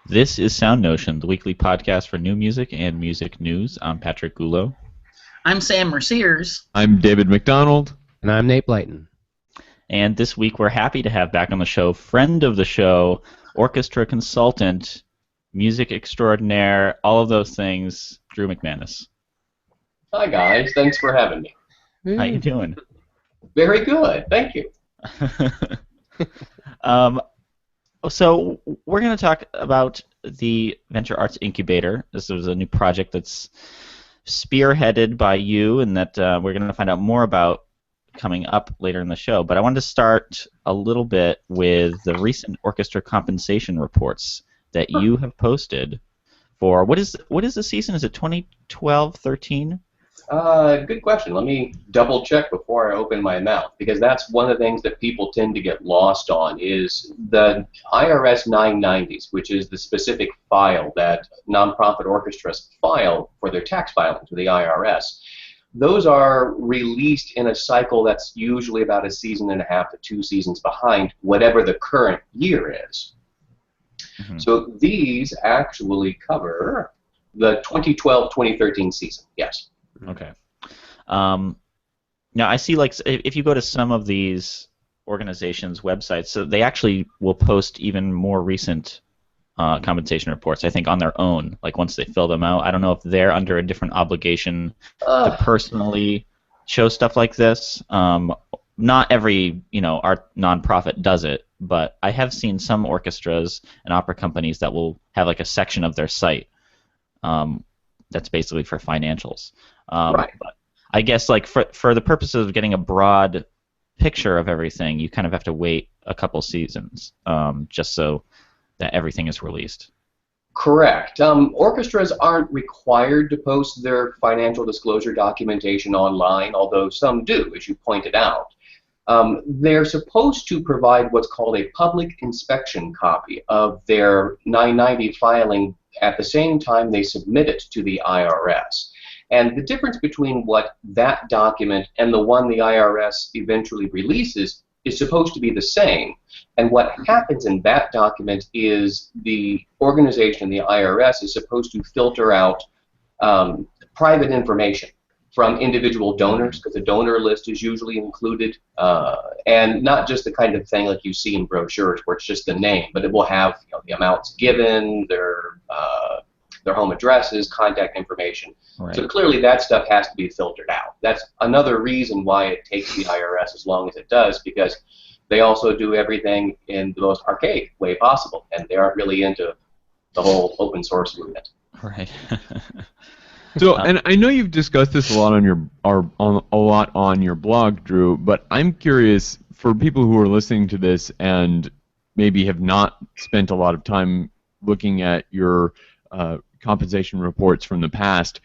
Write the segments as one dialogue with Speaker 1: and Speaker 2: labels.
Speaker 1: This is SoundNotion, the weekly podcast for new music and music news. I'm Patrick Gulo.
Speaker 2: I'm Sam Merciers.
Speaker 3: I'm David McDonald.
Speaker 4: And I'm Nate Blyton.
Speaker 1: And this week we're happy to have back on the show, friend of the show, orchestra consultant, music extraordinaire, all of those things, Drew McManus.
Speaker 5: Hi guys, thanks for having me.
Speaker 1: How you doing?
Speaker 5: Very good, thank you.
Speaker 1: So we're going to talk about the VentureArts Incubator. This is a new project that's spearheaded by you and that we're going to find out more about coming up later in the show. But I wanted to start a little bit with the recent orchestra compensation reports that you have posted for, what is the season? Is it 2012-13?
Speaker 5: Good question. Let me double check before I open my mouth, because that's one of the things that people tend to get lost on is the IRS 990s, which is the specific file that nonprofit orchestras file for their tax filing to the IRS. Those are released in a cycle that's usually about a season and a half to 2 seasons behind whatever the current year is. Mm-hmm. So these actually cover the 2012-2013 season, yes.
Speaker 1: Okay. Now I see, like, if you go to some of these organizations' websites, so they actually will post even more recent compensation reports, I think, on their own, like once they fill them out. I don't know if they're under a different obligation to personally show stuff like this. Not every, art nonprofit does it, but I have seen some orchestras and opera companies that will have like a section of their site that's basically for financials.
Speaker 5: Right.
Speaker 1: But I guess, like, for the purposes of getting a broad picture of everything, you kind of have to wait a couple seasons just so that everything is released.
Speaker 5: Correct. Orchestras aren't required to post their financial disclosure documentation online, although some do, as you pointed out. They're supposed to provide what's called a public inspection copy of their 990 filing at the same time they submit it to the IRS. And the difference between what that document and the one the IRS eventually releases is supposed to be the same. And what happens in that document is the organization, the IRS, is supposed to filter out private information from individual donors, because a donor list is usually included, and not just the kind of thing like you see in brochures where it's just the name, but it will have the amounts given, their home addresses, contact information.
Speaker 1: Right.
Speaker 5: So clearly that stuff has to be filtered out. That's another reason why it takes the IRS as long as it does, because they also do everything in the most archaic way possible, and they aren't really into the whole open source movement.
Speaker 1: Right.
Speaker 3: So, and I know you've discussed this a lot on your blog, Drew, but I'm curious, for people who are listening to this and maybe have not spent a lot of time looking at your compensation reports from the past,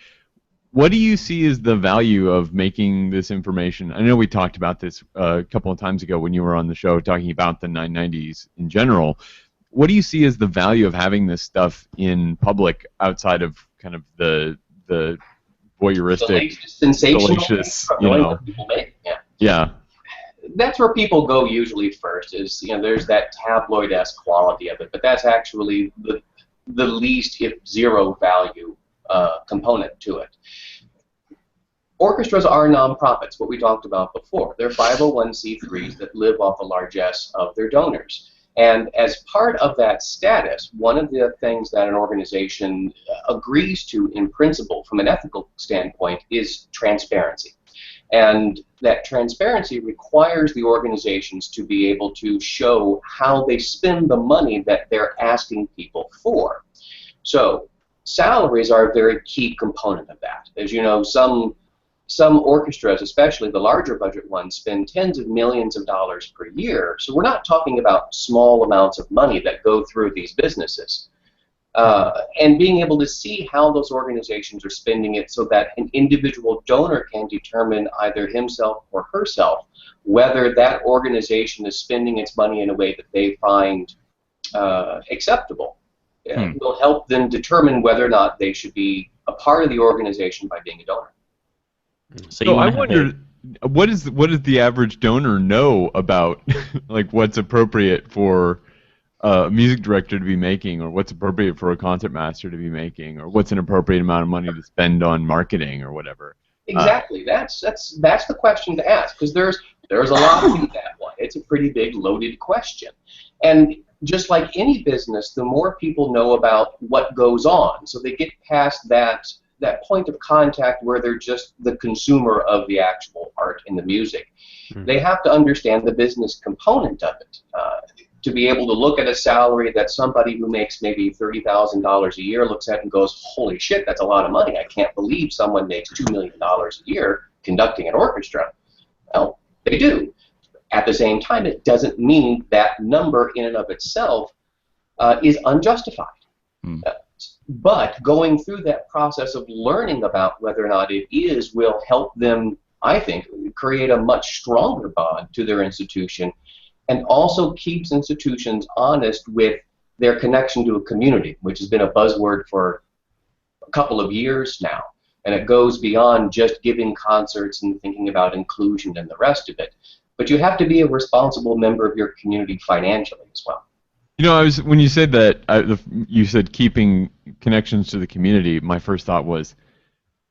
Speaker 3: what do you see as the value of making this information? I know we talked about this a couple of times ago when you were on the show talking about the 990s in general. What do you see as the value of having this stuff in public outside of kind of the voyeuristic,
Speaker 5: salacious,
Speaker 3: Yeah.
Speaker 5: That's where people go usually first. Is there's that tabloid-esque quality of it, but that's actually the least, if zero, value component to it. Orchestras are nonprofits, what we talked about before. They're 501c3s that live off the largesse of their donors. And as part of that status, one of the things that an organization agrees to in principle from an ethical standpoint is transparency. And that transparency requires the organizations to be able to show how they spend the money that they're asking people for. So salaries are a very key component of that. As you know, some orchestras, especially the larger budget ones, spend tens of millions of dollars per year. So we're not talking about small amounts of money that go through these businesses. And being able to see how those organizations are spending it so that an individual donor can determine either himself or herself whether that organization is spending its money in a way that they find acceptable. It will help them determine whether or not they should be a part of the organization by being a donor.
Speaker 3: So I wonder, what does the average donor know about like what's appropriate for a music director to be making, or what's appropriate for a concert master to be making, or what's an appropriate amount of money to spend on marketing or whatever.
Speaker 5: Exactly. That's the question to ask, because there's a lot to that one. It's a pretty big, loaded question. And just like any business, the more people know about what goes on, so they get past that point of contact where they're just the consumer of the actual art and the music. They have to understand the business component of it. To be able to look at a salary that somebody who makes maybe $30,000 a year looks at and goes, holy shit, that's a lot of money. I can't believe someone makes $2 million a year conducting an orchestra. Well, they do. At the same time, it doesn't mean that number in and of itself is unjustified. But going through that process of learning about whether or not it is will help them, I think, create a much stronger bond to their institution, and also keeps institutions honest with their connection to a community, which has been a buzzword for a couple of years now. And it goes beyond just giving concerts and thinking about inclusion and the rest of it. But you have to be a responsible member of your community financially as well.
Speaker 3: You know, when you said that, you said keeping connections to the community, my first thought was,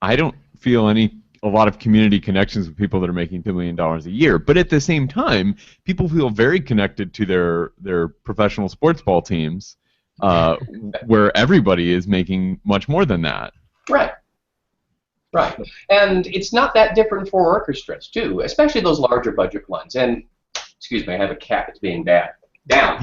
Speaker 3: I don't feel a lot of community connections with people that are making $2 million a year. But at the same time, people feel very connected to their professional sports ball teams, where everybody is making much more than that.
Speaker 5: Right. Right. And it's not that different for orchestras, too, especially those larger budget ones. And, excuse me, I have a cat that's being bad. Down.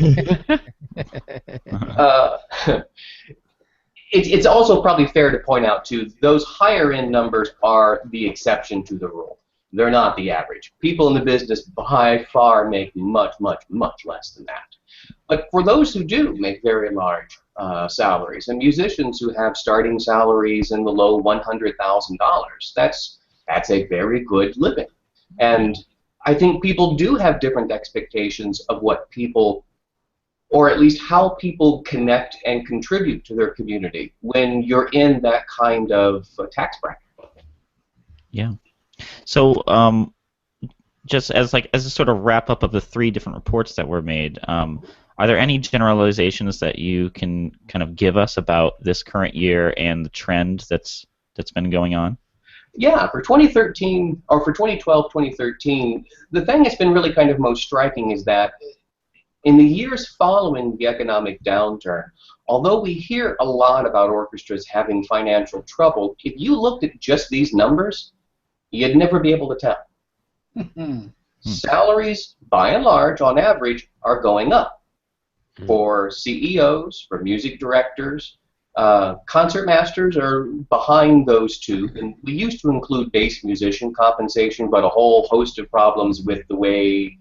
Speaker 5: It's also probably fair to point out, too, those higher-end numbers are the exception to the rule. They're not the average. People in the business by far make much, much, much less than that. But for those who do make very large salaries, and musicians who have starting salaries in the low $100,000, that's a very good living. And I think people do have different expectations of what people, or at least how people connect and contribute to their community when you're in that kind of tax bracket.
Speaker 1: Yeah. So just as a sort of wrap up of the 3 different reports that were made, are there any generalizations that you can kind of give us about this current year and the trend that's been going on?
Speaker 5: Yeah, for 2013, or for 2012, 2013, the thing that's been really kind of most striking is that in the years following the economic downturn, although we hear a lot about orchestras having financial trouble, if you looked at just these numbers, you'd never be able to tell. Salaries, by and large, on average, are going up for CEOs, for music directors. Concert masters are behind those two, and we used to include bass musician compensation, but a whole host of problems with the way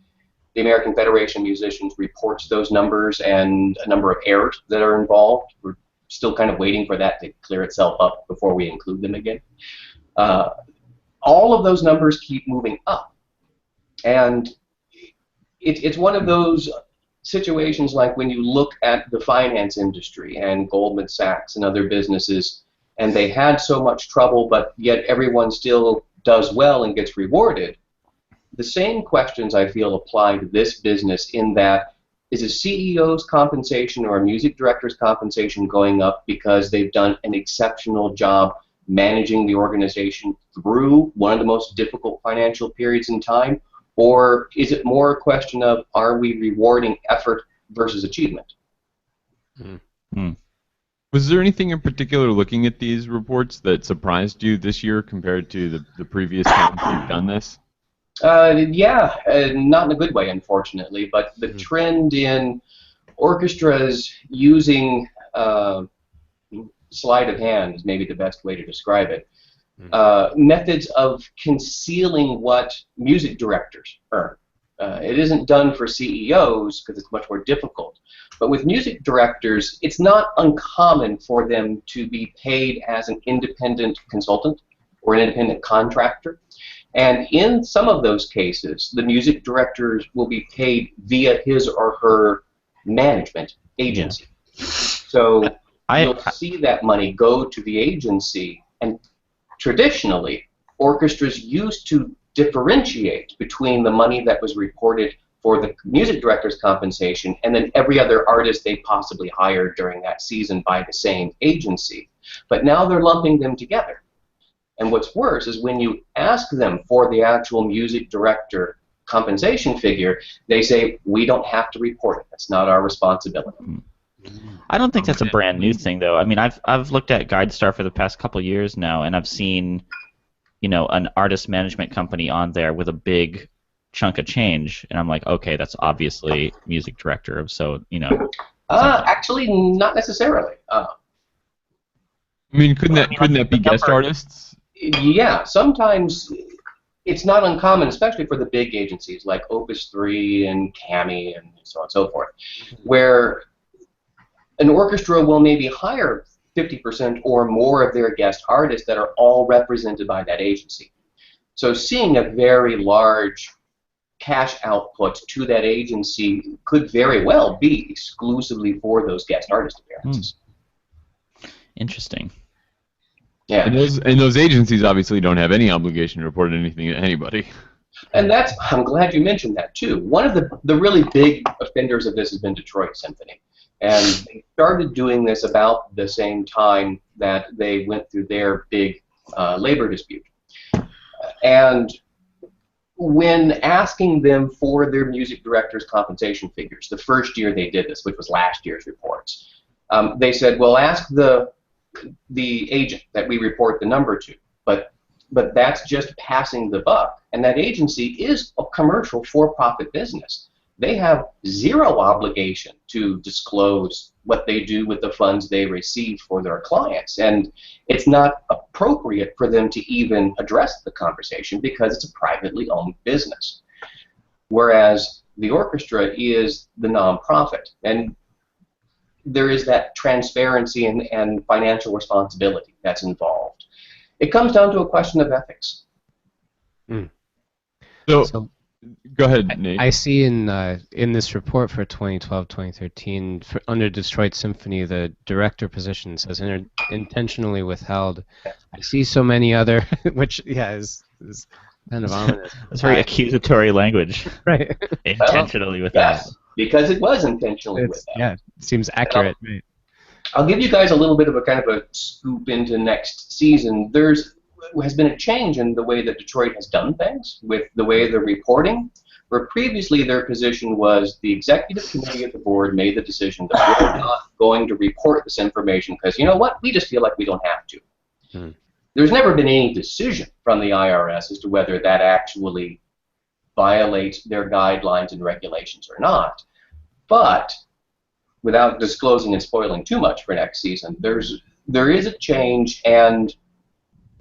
Speaker 5: the American Federation of Musicians reports those numbers and a number of errors that are involved. We're still kind of waiting for that to clear itself up before we include them again. All of those numbers keep moving up, and it's one of those situations like when you look at the finance industry and Goldman Sachs and other businesses, and they had so much trouble, but yet everyone still does well and gets rewarded. The same questions, I feel, apply to this business in that, is a CEO's compensation or a music director's compensation going up because they've done an exceptional job managing the organization through one of the most difficult financial periods in time? Or is it more a question of, are we rewarding effort versus achievement?
Speaker 3: Was there anything in particular looking at these reports that surprised you this year compared to the previous times you've done this?
Speaker 5: Yeah, not in a good way, unfortunately, but the trend in orchestras using sleight of hand is maybe the best way to describe it. Methods of concealing what music directors earn. It isn't done for CEOs because it's much more difficult. But with music directors, it's not uncommon for them to be paid as an independent consultant or an independent contractor. And in some of those cases, the music directors will be paid via his or her management agency. So you'll see that money go to the agency, and traditionally, orchestras used to differentiate between the money that was reported for the music director's compensation, and then every other artist they possibly hired during that season by the same agency. But now they're lumping them together. And what's worse is when you ask them for the actual music director compensation figure, they say, we don't have to report it. That's not our responsibility.
Speaker 1: I don't think that's a brand new thing, though. I mean, I've looked at GuideStar for the past couple years now, and I've seen, you know, an artist management company on there with a big chunk of change, and I'm like, okay, that's obviously music director. So, you know.
Speaker 5: Actually, not necessarily.
Speaker 3: I mean, couldn't that be guest artists?
Speaker 5: Yeah, sometimes it's not uncommon, especially for the big agencies like Opus 3 and Cami and so on and so forth, where an orchestra will maybe hire 50% or more of their guest artists that are all represented by that agency. So seeing a very large cash output to that agency could very well be exclusively for those guest artist appearances.
Speaker 1: Interesting.
Speaker 5: Yeah.
Speaker 3: And those agencies obviously don't have any obligation to report anything to anybody.
Speaker 5: And I'm glad you mentioned that too. One of the really big offenders of this has been Detroit Symphony. And they started doing this about the same time that they went through their big labor dispute. And when asking them for their music director's compensation figures, the first year they did this, which was last year's reports, they said, well, ask the agent that we report the number to, but that's just passing the buck. And that agency is a commercial for-profit business. They have zero obligation to disclose what they do with the funds they receive for their clients, and it's not appropriate for them to even address the conversation because it's a privately owned business. Whereas the orchestra is the nonprofit, and there is that transparency and financial responsibility that's involved. It comes down to a question of ethics.
Speaker 3: So go ahead, Nate.
Speaker 4: I see in this report for 2012-2013, under Detroit Symphony, the director position says intentionally withheld. I see so many other, which is kind of ominous.
Speaker 1: That's very accusatory language.
Speaker 4: Right.
Speaker 1: Intentionally withheld.
Speaker 5: Yes, because it was intentionally withheld.
Speaker 4: Yeah, it seems accurate. Right.
Speaker 5: I'll give you guys a little bit of a kind of a scoop into next season. There has been a change in the way that Detroit has done things with the way they're reporting, where previously their position was the executive committee of the board made the decision that we're not going to report this information because, you know what, we just feel like we don't have to. There's never been any decision from the IRS as to whether that actually violates their guidelines and regulations or not. But without disclosing and spoiling too much for next season, there is a change, and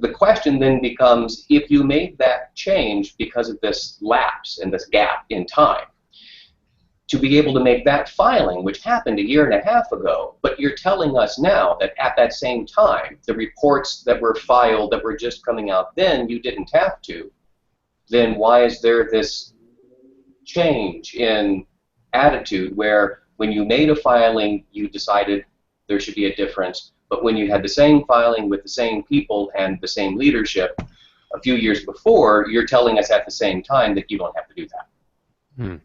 Speaker 5: the question then becomes, if you made that change because of this lapse and this gap in time, to be able to make that filing, which happened 1.5 years ago, but you're telling us now that at that same time, the reports that were filed that were just coming out then, you didn't have to, then why is there this change in attitude where when you made a filing, you decided there should be a difference, but when you had the same filing with the same people and the same leadership a few years before, you're telling us at the same time that you don't have to do that.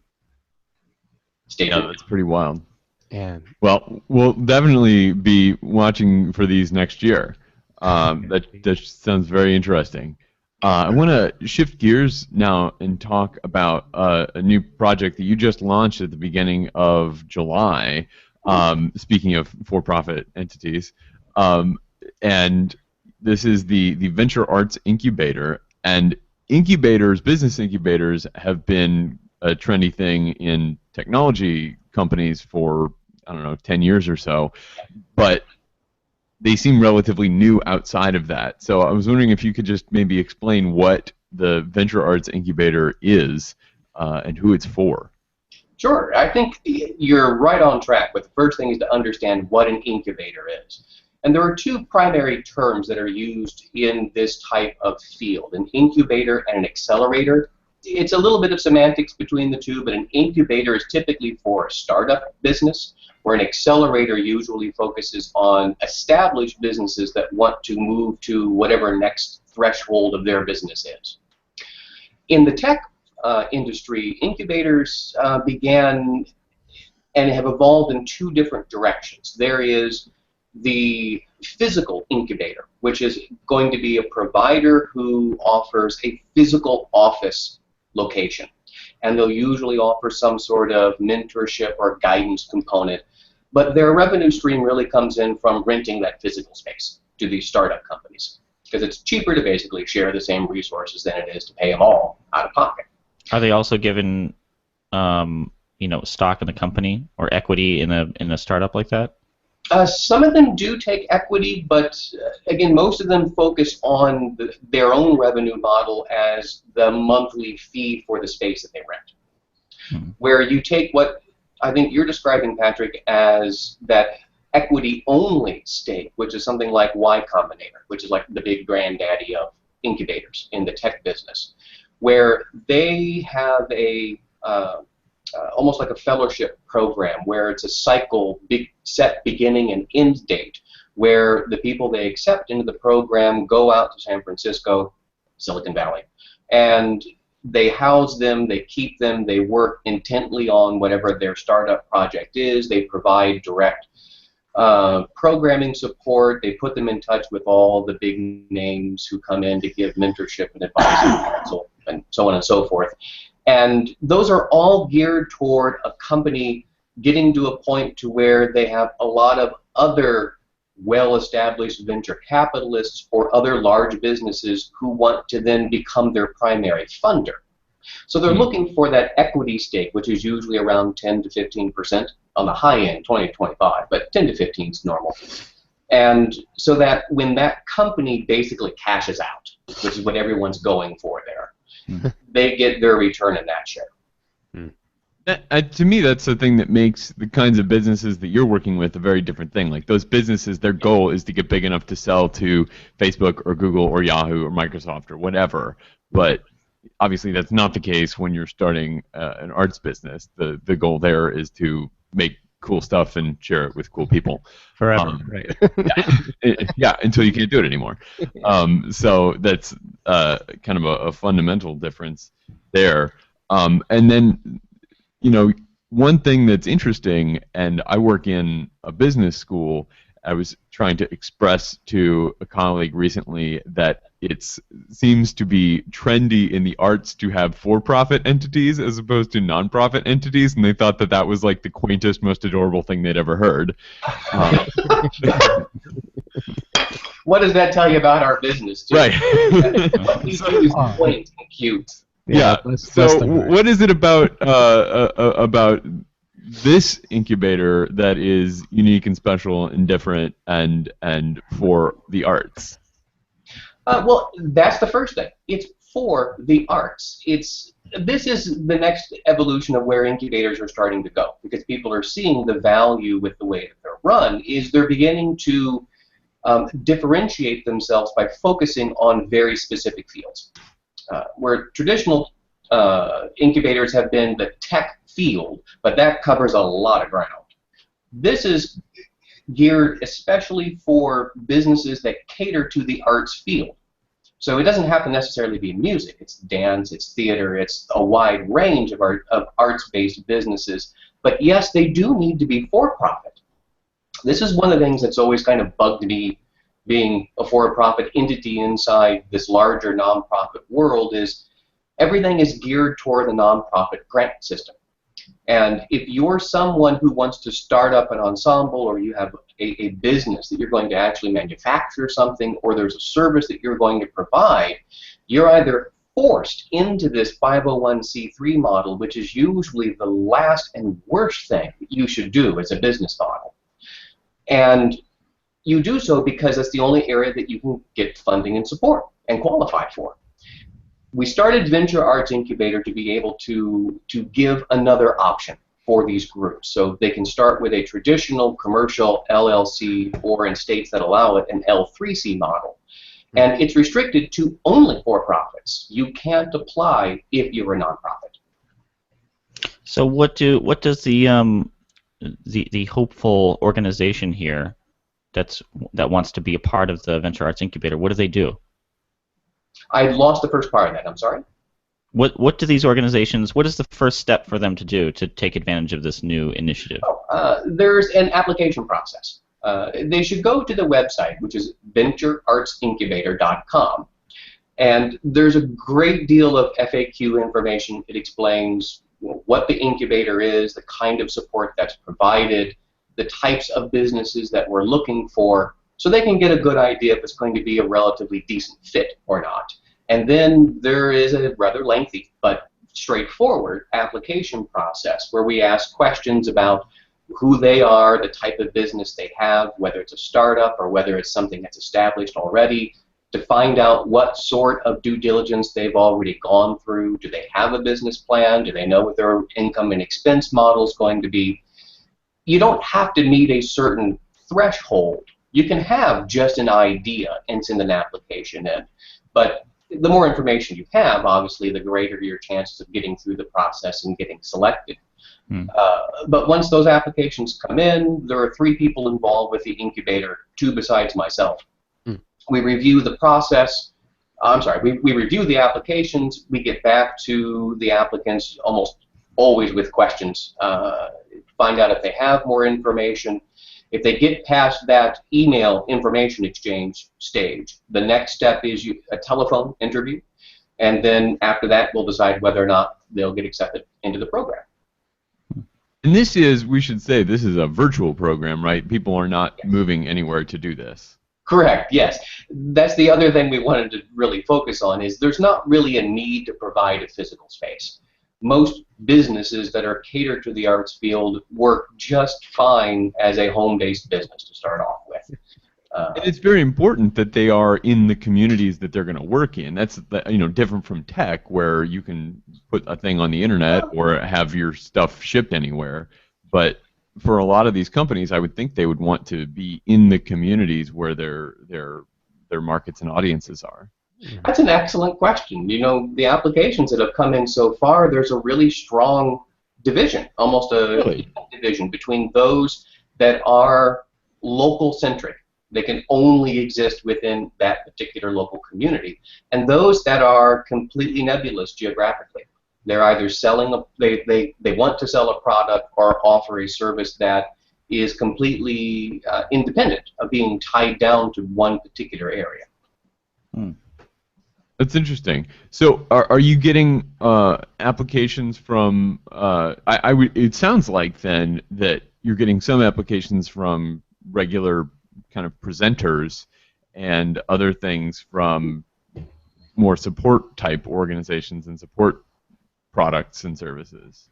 Speaker 3: Yeah, that's pretty wild.
Speaker 4: Yeah.
Speaker 3: Well, we'll definitely be watching for these next year. That sounds very interesting. I want to shift gears now and talk about a new project that you just launched at the beginning of July. Speaking of for-profit entities, and this is the VentureArts Incubator. And incubators, business incubators, have been a trendy thing in technology companies for, I don't know, 10 years or so, but they seem relatively new outside of that. So I was wondering if you could just maybe explain what the VentureArts Incubator is and who it's for.
Speaker 5: Sure. I think you're right on track, but the first thing is to understand what an incubator is. And there are two primary terms that are used in this type of field, an incubator and an accelerator. It's a little bit of semantics between the two, but an incubator is typically for a startup business, where an accelerator usually focuses on established businesses that want to move to whatever next threshold of their business is. In the tech industry, incubators began and have evolved in two different directions. There is the physical incubator, which is going to be a provider who offers a physical office location. And they'll usually offer some sort of mentorship or guidance component. But their revenue stream really comes in from renting that physical space to these startup companies, because it's cheaper to basically share the same resources than it is to pay them all out of pocket.
Speaker 1: Are they also given, stock in the company or equity in a startup like that?
Speaker 5: Some of them do take equity, but again, most of them focus on their own revenue model as the monthly fee for the space that they rent. Where you take what I think you're describing, Patrick, as that equity-only stake, which is something like Y Combinator, which is like the big granddaddy of incubators in the tech business, where they have a almost like a fellowship program where it's a cycle, big set beginning and end date, where the people they accept into the program go out to San Francisco, Silicon Valley, and they house them, they keep them, they work intently on whatever their startup project is, they provide direct programming support, they put them in touch with all the big names who come in to give mentorship and advice and counsel and so on and so forth. And those are all geared toward a company getting to a point to where they have a lot of other well-established venture capitalists or other large businesses who want to then become their primary funder. So they're looking for that equity stake, which is usually around 10 to 15%, on the high end, 20 to 25, but 10 to 15 is normal. And so that when that company basically cashes out, which is what everyone's going for there, they get their return in that share.
Speaker 3: To me, that's the thing that makes the kinds of businesses that you're working with a very different thing. Like those businesses, their goal is to get big enough to sell to Facebook or Google or Yahoo or Microsoft or whatever. But obviously, that's not the case when you're starting an arts business. The goal there is to make cool stuff and share it with cool people.
Speaker 4: Forever, right?
Speaker 3: Yeah, until you can't do it anymore. So that's kind of a fundamental difference there. And then, one thing that's interesting, and I work in a business school, I was trying to express to a colleague recently that it seems to be trendy in the arts to have for-profit entities as opposed to non-profit entities, and they thought that that was like the quaintest, most adorable thing they'd ever heard.
Speaker 5: What does that tell you about our business, too?
Speaker 3: Right.
Speaker 5: What we do is quaint and cute.
Speaker 3: Yeah. So, what is it about this incubator that is unique and special and different and for the arts?
Speaker 5: Well, that's the first thing. It's for the arts. This is the next evolution of where incubators are starting to go, because people are seeing the value with the way that they're run. Is they're beginning to differentiate themselves by focusing on very specific fields. Where traditional incubators have been the tech field, but that covers a lot of ground. This is geared especially for businesses that cater to the arts field. So it doesn't have to necessarily be music. It's dance, it's theater, it's a wide range of arts-based businesses. But yes, they do need to be for-profit. This is one of the things that's always kind of bugged me being a for-profit entity inside this larger nonprofit world is everything is geared toward the nonprofit grant system. And if you're someone who wants to start up an ensemble, or you have a business that you're going to actually manufacture something, or there's a service that you're going to provide, you're either forced into this 501c3 model, which is usually the last and worst thing you should do as a business model. And you do so because that's the only area that you can get funding and support and qualify for. We started VentureArts Incubator to be able to give another option for these groups. So they can start with a traditional commercial LLC, or in states that allow it, an L3C model. And it's restricted to only for-profits. You can't apply if you're a nonprofit.
Speaker 1: So what does the hopeful organization here that wants to be a part of the VentureArts Incubator, what do they do?
Speaker 5: I lost the first part of that. I'm sorry.
Speaker 1: What do these organizations? What is the first step for them to do to take advantage of this new initiative?
Speaker 5: There's an application process. They should go to the website, which is VentureArtsIncubator.com. And there's a great deal of FAQ information. It explains what the incubator is, the kind of support that's provided, the types of businesses that we're looking for, so they can get a good idea if it's going to be a relatively decent fit or not. And then there is a rather lengthy but straightforward application process where we ask questions about who they are, the type of business they have, whether it's a startup or whether it's something that's established already, to find out what sort of due diligence they've already gone through. Do they have a business plan? Do they know what their income and expense model is going to be? You don't have to meet a certain threshold. You can have just an idea and send an application in. But the more information you have, obviously, the greater your chances of getting through the process and getting selected. But once those applications come in, there are 3 people involved with the incubator, 2 besides myself. We review the process. We review the applications. We get back to the applicants almost always with questions. Find out if they have more information. If they get past that email information exchange stage, the next step is a telephone interview. And then after that, we'll decide whether or not they'll get accepted into the program.
Speaker 3: And this is, we should say, this is a virtual program, right? People are not moving anywhere to do this.
Speaker 5: Correct, yes. That's the other thing we wanted to really focus on is there's not really a need to provide a physical space. Most businesses that are catered to the arts field work just fine as a home-based business to start off with.
Speaker 3: And it's very important that they are in the communities that they're going to work in. That's different from tech, where you can put a thing on the internet or have your stuff shipped anywhere. But for a lot of these companies, I would think they would want to be in the communities where their markets and audiences are.
Speaker 5: That's an excellent question. The applications that have come in so far, there's a really strong division, almost a division between those that are local-centric. They can only exist within that particular local community, and those that are completely nebulous geographically. They're either selling they want to sell a product or offer a service that is completely independent of being tied down to one particular area.
Speaker 3: That's interesting. So, are you getting applications from? It sounds like then that you're getting some applications from regular kind of presenters and other things from more support type organizations and support products and services.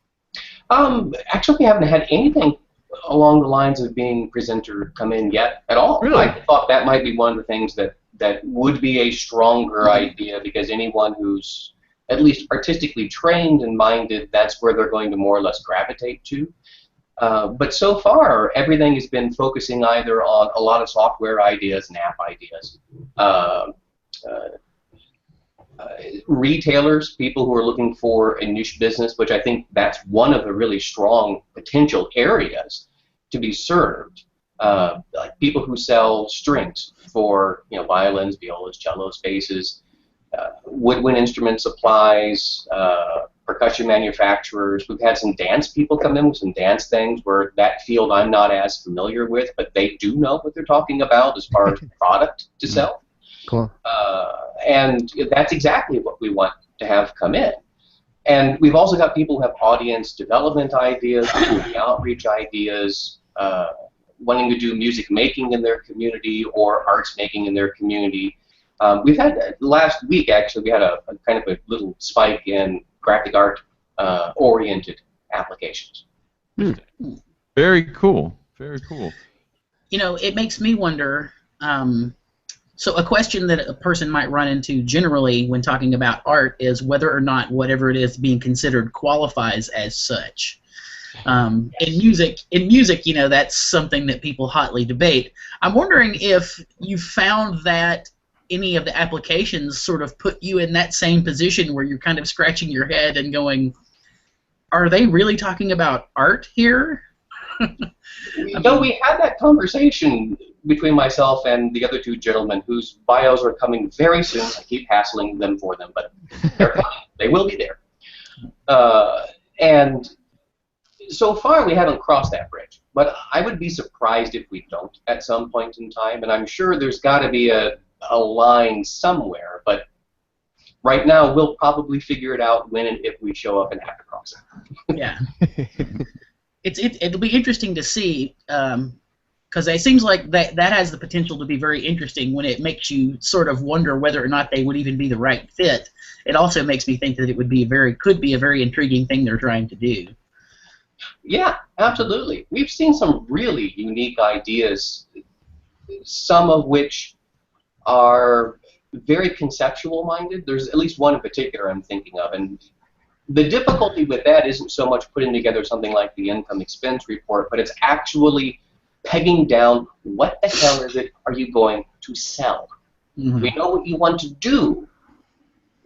Speaker 5: Actually, we haven't had anything along the lines of being presenter come in yet at all.
Speaker 3: Really?
Speaker 5: I thought that might be one of the things that would be a stronger idea, because anyone who's at least artistically trained and minded, that's where they're going to more or less gravitate to. But so far, everything has been focusing either on a lot of software ideas and app ideas. Retailers, people who are looking for a niche business, which I think that's one of the really strong potential areas to be served. Like people who sell strings for violins, violas, cellos, basses, woodwind instrument supplies, percussion manufacturers. We've had some dance people come in with some dance things where that field I'm not as familiar with, but they do know what they're talking about as far as product to sell.
Speaker 4: Cool.
Speaker 5: And that's exactly what we want to have come in. And we've also got people who have audience development ideas, community outreach ideas, wanting to do music making in their community or arts making in their community. We've had, last week actually, we had a kind of a little spike in graphic art oriented applications.
Speaker 3: Very cool. Very cool.
Speaker 2: It makes me wonder, so a question that a person might run into generally when talking about art is whether or not whatever it is being considered qualifies as such. In music, that's something that people hotly debate. I'm wondering if you found that any of the applications sort of put you in that same position where you're kind of scratching your head and going, are they really talking about art here?
Speaker 5: We had that conversation between myself and the other 2 gentlemen whose bios are coming very soon. I keep hassling them for them, but they're coming. They will be there. And so far, we haven't crossed that bridge. But I would be surprised if we don't at some point in time. And I'm sure there's got to be a line somewhere. But right now, we'll probably figure it out when and if we show up and have to cross it.
Speaker 2: Yeah. It'll be interesting to see, because it seems like that has the potential to be very interesting when it makes you sort of wonder whether or not they would even be the right fit. It also makes me think that it would be could be a very intriguing thing they're trying to do.
Speaker 5: Yeah, absolutely. We've seen some really unique ideas, some of which are very conceptual-minded. There's at least one in particular I'm thinking of, and the difficulty with that isn't so much putting together something like the income expense report, but it's actually pegging down what the hell is it are you going to sell. Mm-hmm. We know what you want to do.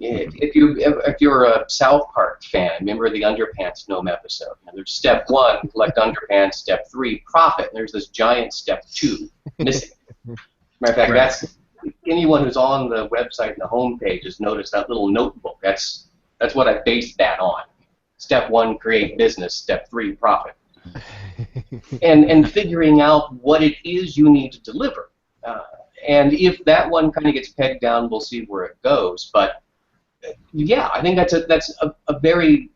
Speaker 5: If you're a South Park fan, remember the Underpants Gnome episode. And there's step 1, collect underpants. Step 3, profit. And there's this giant step 2 missing. Matter of fact, that's anyone who's on the website and the homepage has noticed that little notebook. That's what I based that on. Step 1, create business. Step 3, profit. and figuring out what it is you need to deliver. And if that one kind of gets pegged down, we'll see where it goes. But yeah, I think that's a very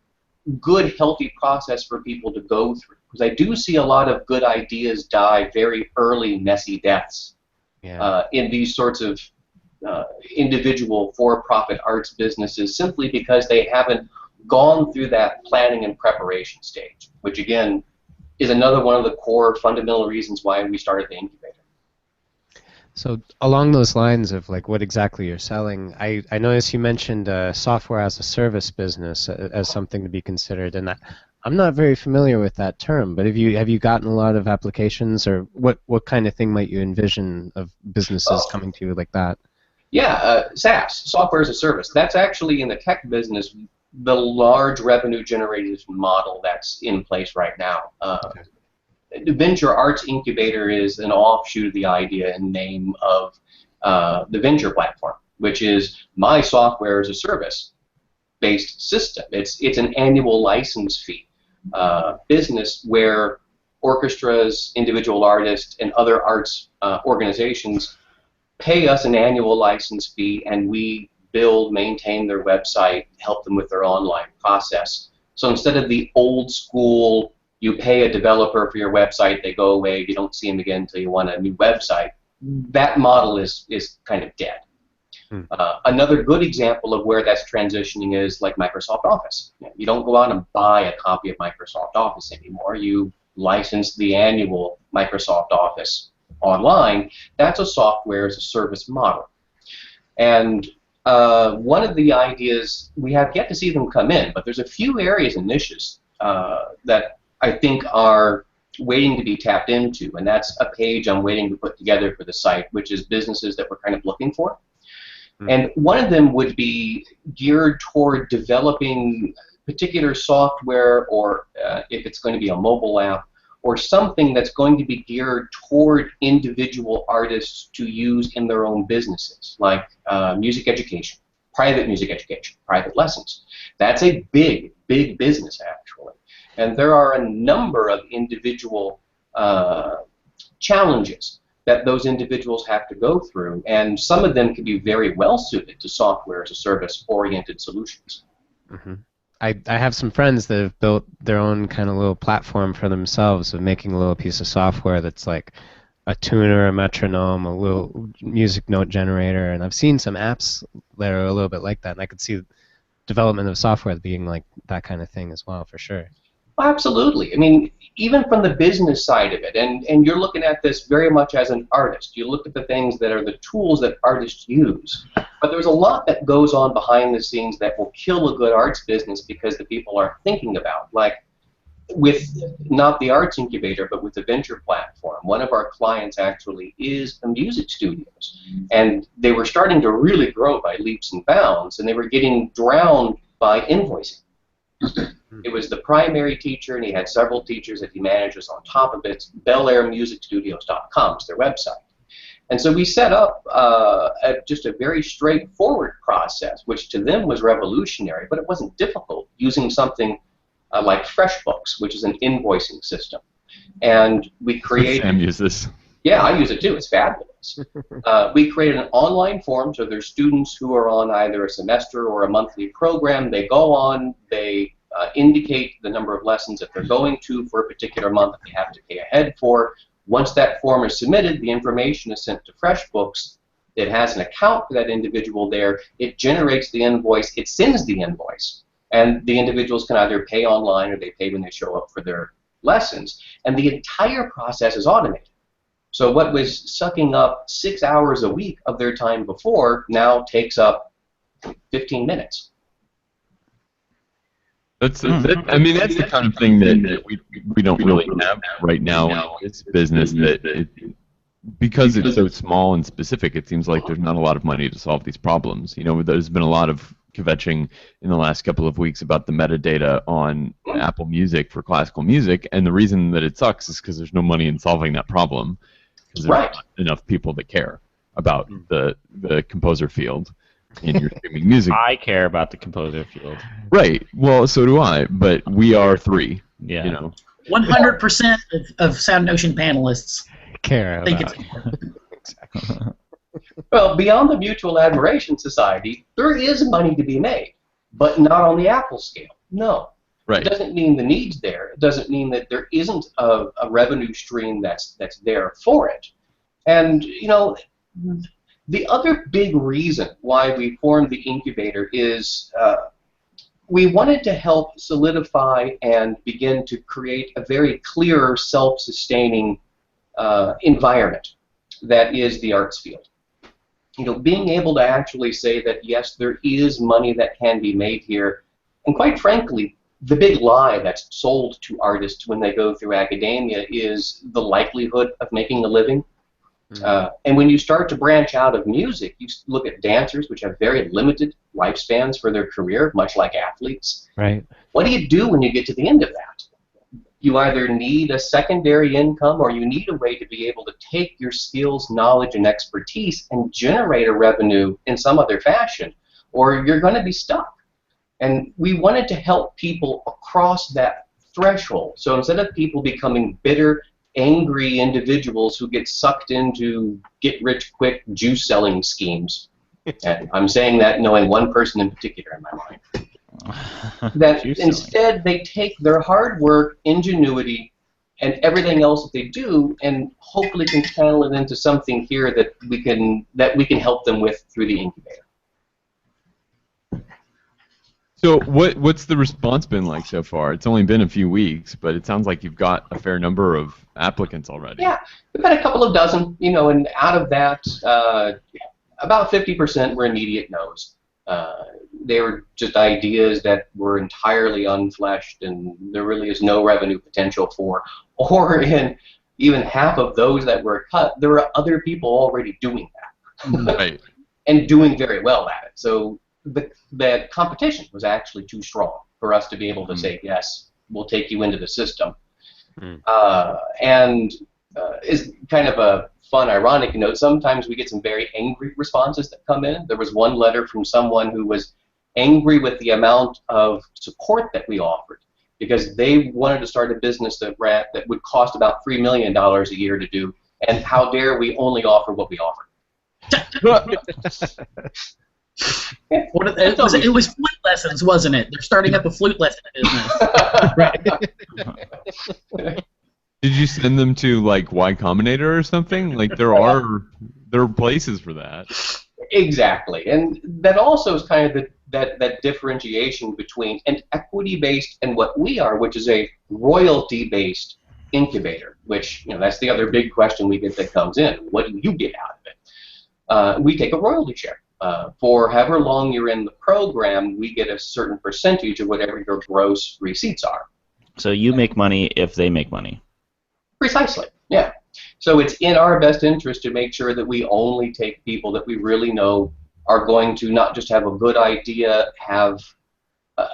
Speaker 5: good, healthy process for people to go through. Because I do see a lot of good ideas die very early, messy deaths in these sorts of individual for-profit arts businesses, simply because they haven't gone through that planning and preparation stage, which again is another one of the core fundamental reasons why we started the incubator.
Speaker 4: So along those lines of like what exactly you're selling, I noticed you mentioned software as a service business as something to be considered, and I'm not very familiar with that term. But have you gotten a lot of applications, or what kind of thing might you envision of businesses coming to you like that?
Speaker 5: Yeah, SaaS, software as a service. That's actually in the tech business the large revenue generated model that's in place right now. Okay. The VentureArts Incubator is an offshoot of the idea and name of the Venture platform, which is my software as a service based system. It's an annual license fee business where orchestras, individual artists, and other arts organizations pay us an annual license fee, and we build, maintain their website, help them with their online process. So instead of the old school, you pay a developer for your website, they go away, you don't see them again until you want a new website, that model is kind of dead. Another good example of where that's transitioning is like Microsoft Office. You don't go out and buy a copy of Microsoft Office anymore. You license the annual Microsoft Office online. That's a software as a service model. And one of the ideas, we have yet to see them come in, but there's a few areas and niches that I think are waiting to be tapped into, and that's a page I'm waiting to put together for the site, which is businesses that we're kind of looking for. And one of them would be geared toward developing particular software, or if it's going to be a mobile app, or something that's going to be geared toward individual artists to use in their own businesses, like music education, private music education, private lessons. That's a big, big business, actually. And there are a number of individual challenges that those individuals have to go through, and some of them can be very well suited to software as a service oriented solutions.
Speaker 4: Mm-hmm. I have some friends that have built their own kind of little platform for themselves of making a little piece of software that's like a tuner, a metronome, a little music note generator, and I've seen some apps that are a little bit like that, and I could see development of software being like that kind of thing as well, for sure.
Speaker 5: Absolutely. I mean, even from the business side of it, and you're looking at this very much as an artist. You look at the things that are the tools that artists use. But there's a lot that goes on behind the scenes that will kill a good arts business because the people aren't thinking about. Like with not the Arts Incubator, but with the Venture platform, one of our clients actually is the music studios. And they were starting to really grow by leaps and bounds, and they were getting drowned by invoicing. It was the primary teacher, and he had several teachers that he manages on top of it. BelAirMusicStudios.com is their website. And so we set up just a very straightforward process, which to them was revolutionary, but it wasn't difficult, using something like FreshBooks, which is an invoicing system. And we created...
Speaker 3: Sam uses this.
Speaker 5: Yeah, I use it too. It's fabulous. We created an online form, so there's students who are on either a semester or a monthly program. They go on, they indicate the number of lessons that they're going to for a particular month that they have to pay ahead for. Once that form is submitted, the information is sent to FreshBooks. It has an account for that individual there. It generates the invoice. It sends the invoice. And the individuals can either pay online or they pay when they show up for their lessons. And the entire process is automated. So what was sucking up 6 hours a week of their time before now takes up 15 minutes.
Speaker 3: I mean, that's the kind of thing that we don't really have right now in this business. Because it's so small and specific, it seems like there's not a lot of money to solve these problems. You know, there's been a lot of kvetching in the last couple of weeks about the metadata on Apple Music for classical music, and the reason that it sucks is because there's no money in solving that problem. Because there's not enough people that care about the composer field in your streaming music.
Speaker 1: I care about the composer field.
Speaker 3: Right. Well, so do I. But we are three.
Speaker 1: Yeah.
Speaker 3: You know.
Speaker 2: 100% of SoundNotion panelists
Speaker 4: care
Speaker 2: think
Speaker 4: about.
Speaker 2: it's
Speaker 4: Exactly.
Speaker 5: Well, beyond the Mutual Admiration Society, there is money to be made, but not on the Apple scale. No.
Speaker 3: Right.
Speaker 5: It doesn't mean the need's there. It doesn't mean that there isn't a revenue stream that's there for it. And, you know, the other big reason why we formed the incubator is we wanted to help solidify and begin to create a very clear, self-sustaining environment that is the arts field. You know, being able to actually say that, yes, there is money that can be made here, and quite frankly, the big lie that's sold to artists when they go through academia is the likelihood of making a living. And when you start to branch out of music, you look at dancers, which have very limited lifespans for their career, much like athletes.
Speaker 4: Right.
Speaker 5: What do you do when you get to the end of that? You either need a secondary income or you need a way to be able to take your skills, knowledge, and expertise and generate a revenue in some other fashion, or you're going to be stuck. And we wanted to help people across that threshold. So instead of people becoming bitter, angry individuals who get sucked into get-rich-quick juice-selling schemes, and I'm saying that knowing one person in particular in my mind, that instead they take their hard work, ingenuity, and everything else that they do, and hopefully can channel it into something here that we can help them with through the incubator.
Speaker 3: So what's the response been like so far? It's only been a few weeks, but it sounds like you've got a fair number of applicants already.
Speaker 5: Yeah, we've got a couple of dozen, you know, and out of that, about 50% were immediate no's. They were just ideas that were entirely unfleshed and there really is no revenue potential for. Or in even half of those that were cut, there were other people already doing that.
Speaker 3: Right.
Speaker 5: And doing very well at it. So the competition was actually too strong for us to be able to say, yes, we'll take you into the system. And is kind of a fun, ironic note. Sometimes we get some very angry responses that come in. There was one letter from someone who was angry with the amount of support that we offered because they wanted to start a business that would cost about $3 million a year to do, and how dare we only offer what we offer.
Speaker 2: It was flute lessons, wasn't it? They're starting up a flute lesson business.
Speaker 3: Did you send them to like Y Combinator or something? Like there are places for that.
Speaker 5: Exactly, and that also is kind of that differentiation between an equity-based and what we are, which is a royalty-based incubator. Which, you know, that's the other big question we get that comes in. What do you get out of it? We take a royalty share. For however long you're in the program, we get a certain percentage of whatever your gross receipts are.
Speaker 1: So you make money if they make money.
Speaker 5: Precisely, yeah. So it's in our best interest to make sure that we only take people that we really know are going to not just have a good idea, have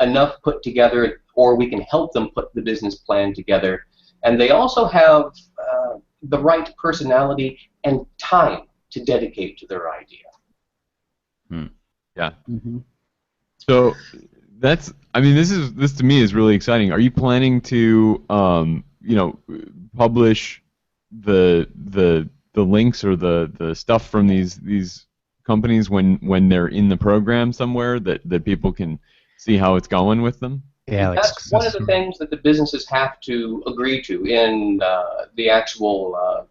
Speaker 5: enough put together, or we can help them put the business plan together. And they also have the right personality and time to dedicate to their idea.
Speaker 3: Yeah.
Speaker 2: Mm-hmm.
Speaker 3: So that's, I mean, this to me is really exciting. Are you planning to, publish the links or the stuff from these companies when they're in the program somewhere that people can see how it's going with them?
Speaker 4: Yeah, like
Speaker 5: That's one of the things that the businesses have to agree to in the actual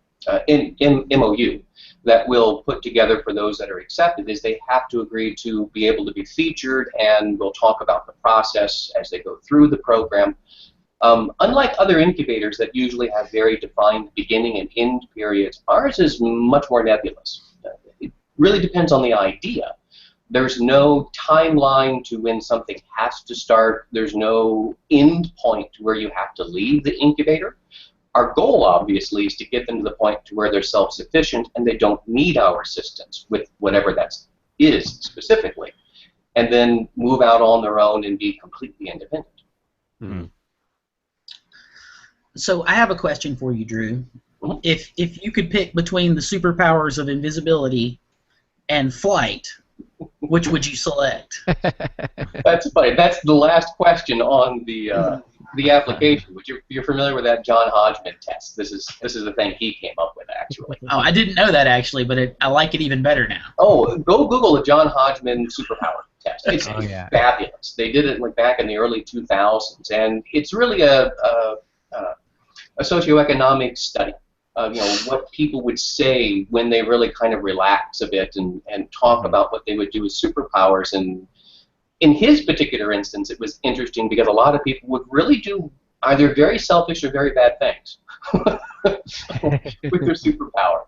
Speaker 5: in MOU that we'll put together for those that are accepted, is they have to agree to be able to be featured, and we'll talk about the process as they go through the program. Unlike other incubators that usually have very defined beginning and end periods, ours is much more nebulous. It really depends on the idea. There's no timeline to when something has to start. There's no end point to where you have to leave the incubator. Our goal, obviously, is to get them to the point to where they're self-sufficient and they don't need our assistance with whatever that is specifically, and then move out on their own and be completely independent.
Speaker 3: Mm-hmm.
Speaker 2: So I have a question for you, Drew. If you could pick between the superpowers of invisibility and flight, which would you select?
Speaker 5: That's funny. That's the last question on the application. Which you're familiar with that John Hodgman test? This is the thing he came up with, actually.
Speaker 2: Oh, I didn't know that, actually, but I like it even better now.
Speaker 5: Oh, go Google the John Hodgman superpower test. It's fabulous. They did it back in the early 2000s, and it's really a socioeconomic study. What people would say when they really kind of relax a bit and talk about what they would do with superpowers. And in his particular instance, it was interesting because a lot of people would really do either very selfish or very bad things with their superpower.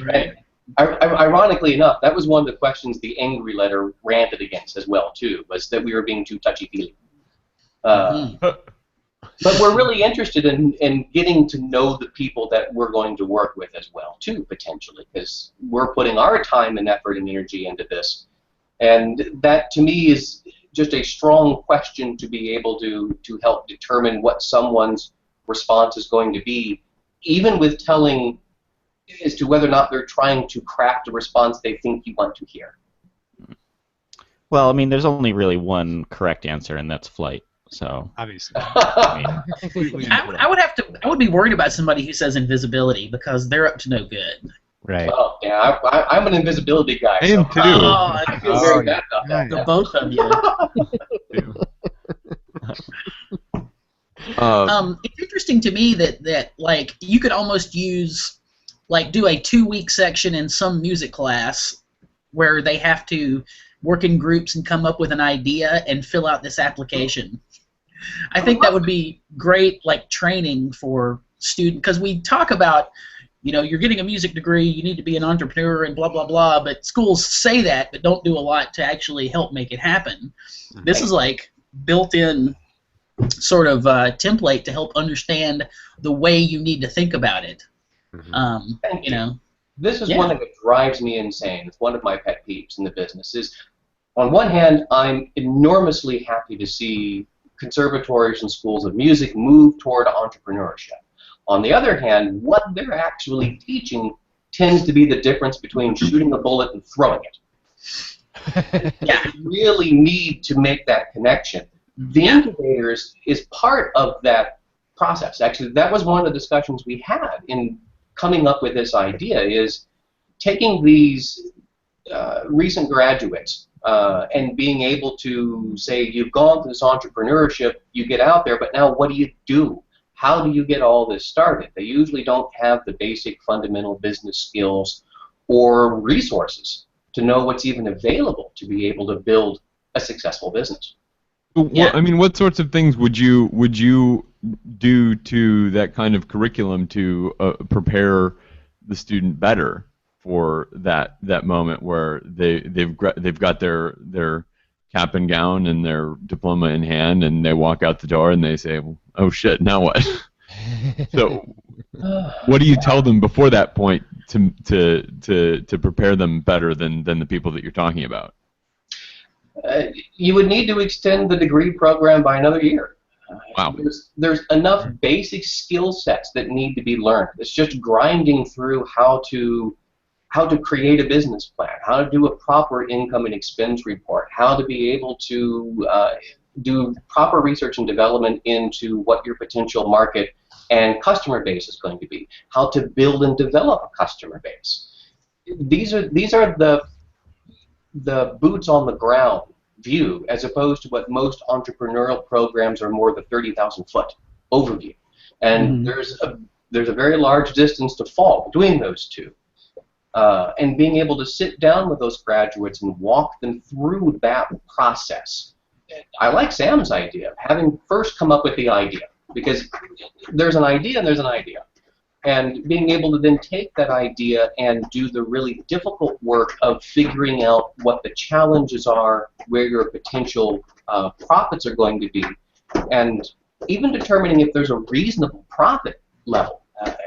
Speaker 5: Right. And, ironically enough, that was one of the questions the angry letter ranted against as well, too, was that we were being too touchy-feely. But we're really interested in getting to know the people that we're going to work with as well, too, potentially, because we're putting our time and effort and energy into this. And that, to me, is just a strong question to be able to help determine what someone's response is going to be, even with telling as to whether or not they're trying to craft a response they think you want to hear.
Speaker 1: Well, I mean, there's only really one correct answer, and that's flight. So
Speaker 6: obviously,
Speaker 2: I would be worried about somebody who says invisibility because they're up to no good.
Speaker 4: Right.
Speaker 5: Well, yeah, I'm an invisibility guy.
Speaker 3: I am too.
Speaker 5: I feel very bad about that.
Speaker 2: The both of you. It's interesting to me that like you could almost use do a 2-week section in some music class where they have to work in groups and come up with an idea and fill out this application. I think that would be great, training for students, because we talk about, you're getting a music degree, you need to be an entrepreneur and blah, blah, blah, but schools say that but don't do a lot to actually help make it happen. This is built-in sort of template to help understand the way you need to think about it.
Speaker 5: Thank you. This is one thing that drives me insane. It's one of my pet peeves in the business is, on one hand, I'm enormously happy to see conservatories and schools of music move toward entrepreneurship. On the other hand, what they're actually teaching tends to be the difference between shooting a bullet and throwing it. You really need to make that connection. The Incubators is part of that process. Actually, that was one of the discussions we had in coming up with this idea, is taking these recent graduates and being able to say, you've gone through this entrepreneurship, you get out there, but now what do you do? How do you get all this started? They usually don't have the basic fundamental business skills or resources to know what's even available to be able to build a successful business.
Speaker 3: I mean, what sorts of things would you do to that kind of curriculum to prepare the student better for that moment where they've got their cap and gown and their diploma in hand, and they walk out the door and they say, "Oh shit, now what?" So, what do you tell them before that point to prepare them better than the people that you're talking about?
Speaker 5: You would need to extend the degree program by another year.
Speaker 3: Wow.
Speaker 5: There's enough basic skill sets that need to be learned. It's just grinding through how to how to create a business plan, how to do a proper income and expense report, how to be able to do proper research and development into what your potential market and customer base is going to be, how to build and develop a customer base. These are the boots on the ground view, as opposed to what most entrepreneurial programs are, more the 30,000 foot overview. And there's a very large distance to fall between those two. And being able to sit down with those graduates and walk them through that process. I like Sam's idea of having first come up with the idea, because there's an idea and there's an idea. And being able to then take that idea and do the really difficult work of figuring out what the challenges are, where your potential profits are going to be, and even determining if there's a reasonable profit level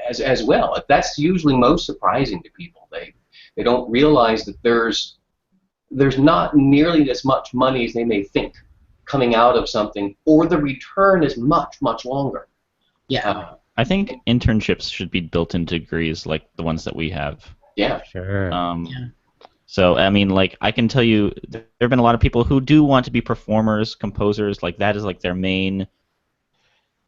Speaker 5: as well. That's usually most surprising to people. They don't realize that there's not nearly as much money as they may think coming out of something, or the return is much, much longer.
Speaker 2: Yeah.
Speaker 1: I think internships should be built into degrees like the ones that we have.
Speaker 5: Yeah.
Speaker 4: Sure.
Speaker 1: So, I mean, like, I can tell you there have been a lot of people who do want to be performers, composers, like that is like their main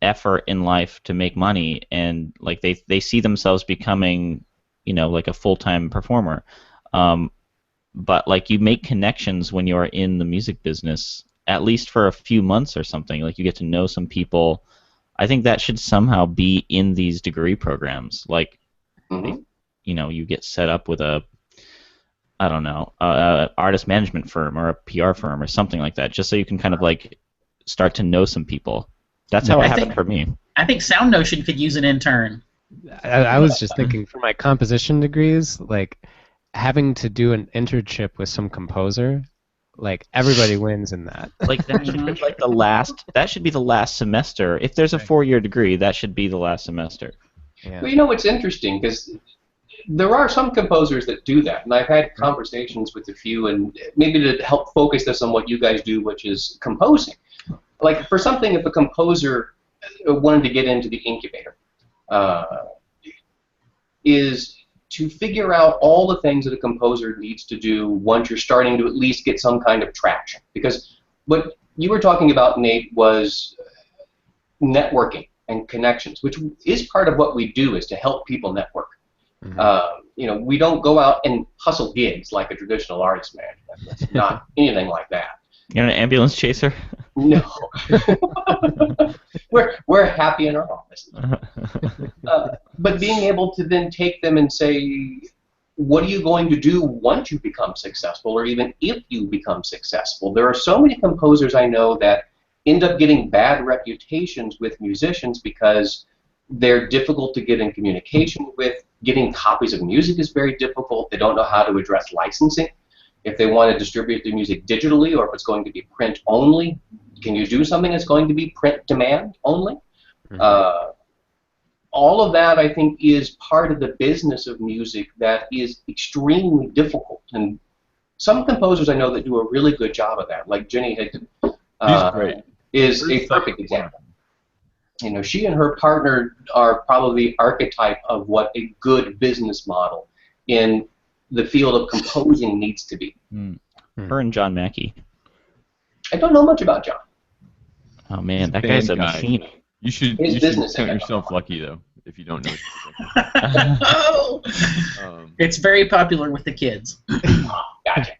Speaker 1: effort in life to make money, and like they see themselves becoming, you know, like a full-time performer. But like you make connections when you're in the music business, at least for a few months or something. Like you get to know some people. I think that should somehow be in these degree programs. Like, you know, you get set up with a, I don't know, artist management firm or a PR firm or something like that, just so you can kind of like start to know some people. That's how it happened for me.
Speaker 2: I think SoundNotion could use an intern.
Speaker 4: I was just thinking for my composition degrees, like having to do an internship with some composer, like everybody wins in that.
Speaker 1: Like that should be like the last. That should be the last semester. If there's a 4-year degree, that should be the last semester.
Speaker 4: Yeah.
Speaker 5: Well, you know, it's interesting because there are some composers that do that, and I've had conversations with a few, and maybe to help focus this on what you guys do, which is composing. Like for something, if a composer wanted to get into the incubator, is to figure out all the things that a composer needs to do once you're starting to at least get some kind of traction. Because what you were talking about, Nate, was networking and connections, which is part of what we do, is to help people network. You know, we don't go out and hustle gigs like a traditional artist management. It's not anything like that.
Speaker 1: You're an ambulance chaser?
Speaker 5: No. we're happy in our office. But being able to then take them and say, what are you going to do once you become successful, or even if you become successful? There are so many composers I know that end up getting bad reputations with musicians because they're difficult to get in communication with. Getting copies of music is very difficult. They don't know how to address licensing. If they want to distribute the music digitally, or if it's going to be print only, can you do something that's going to be print demand only? All of that, I think, is part of the business of music that is extremely difficult. And some composers I know that do a really good job of that, like Jenny Higdon, is a perfect example. You know, she and her partner are probably the archetype of what a good business model in the field of composing needs to be.
Speaker 1: Her and John Mackey.
Speaker 5: I don't know much about John.
Speaker 1: Oh man, that guy's a machine.
Speaker 3: You should count yourself lucky though if you don't know.
Speaker 2: It's very popular with the kids.
Speaker 5: Gotcha.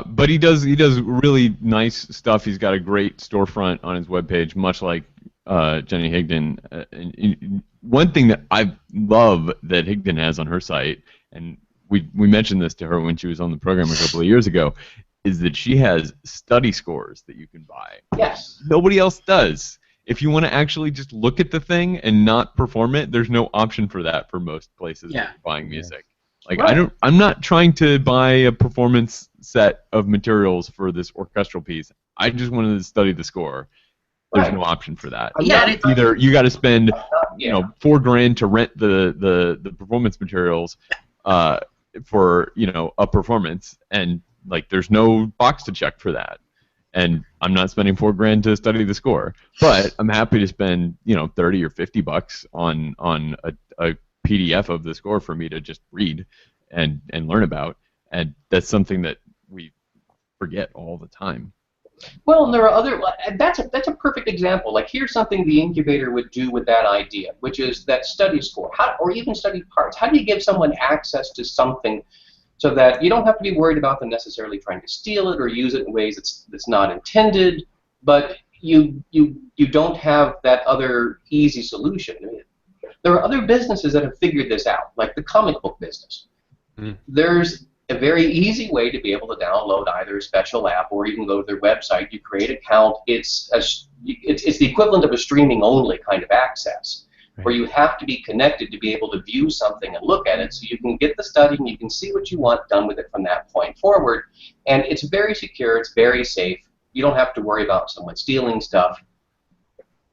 Speaker 3: But he does really nice stuff. He's got a great storefront on his webpage, much like Jenny Higdon. And one thing that I love that Higdon has on her site, and we mentioned this to her when she was on the program a couple of years ago, is that she has study scores that you can buy.
Speaker 5: Yes.
Speaker 3: Nobody else does. If you want to actually just look at the thing and not perform it, there's no option for that for most places that are buying music. Like I'm not trying to buy a performance set of materials for this orchestral piece. I just wanted to study the score. There's no option for that. Either you got to spend $4,000 to rent the performance materials for a performance, and like there's no box to check for that. And I'm not spending $4,000 to study the score, but I'm happy to spend $30 or $50 on a PDF of the score for me to just read and learn about, and that's something that we forget all the time.
Speaker 5: Well, and there are other. That's a perfect example. Like, here's something the incubator would do with that idea, which is that study score, or even study parts. How do you give someone access to something so that you don't have to be worried about them necessarily trying to steal it or use it in ways that's not intended, but you don't have that other easy solution. I mean, there are other businesses that have figured this out, like the comic book business. There's a very easy way to be able to download either a special app or you can go to their website. You create an account. It's the equivalent of a streaming-only kind of access, where you have to be connected to be able to view something and look at it, so you can get the study and you can see what you want done with it from that point forward. And it's very secure. It's very safe. You don't have to worry about someone stealing stuff.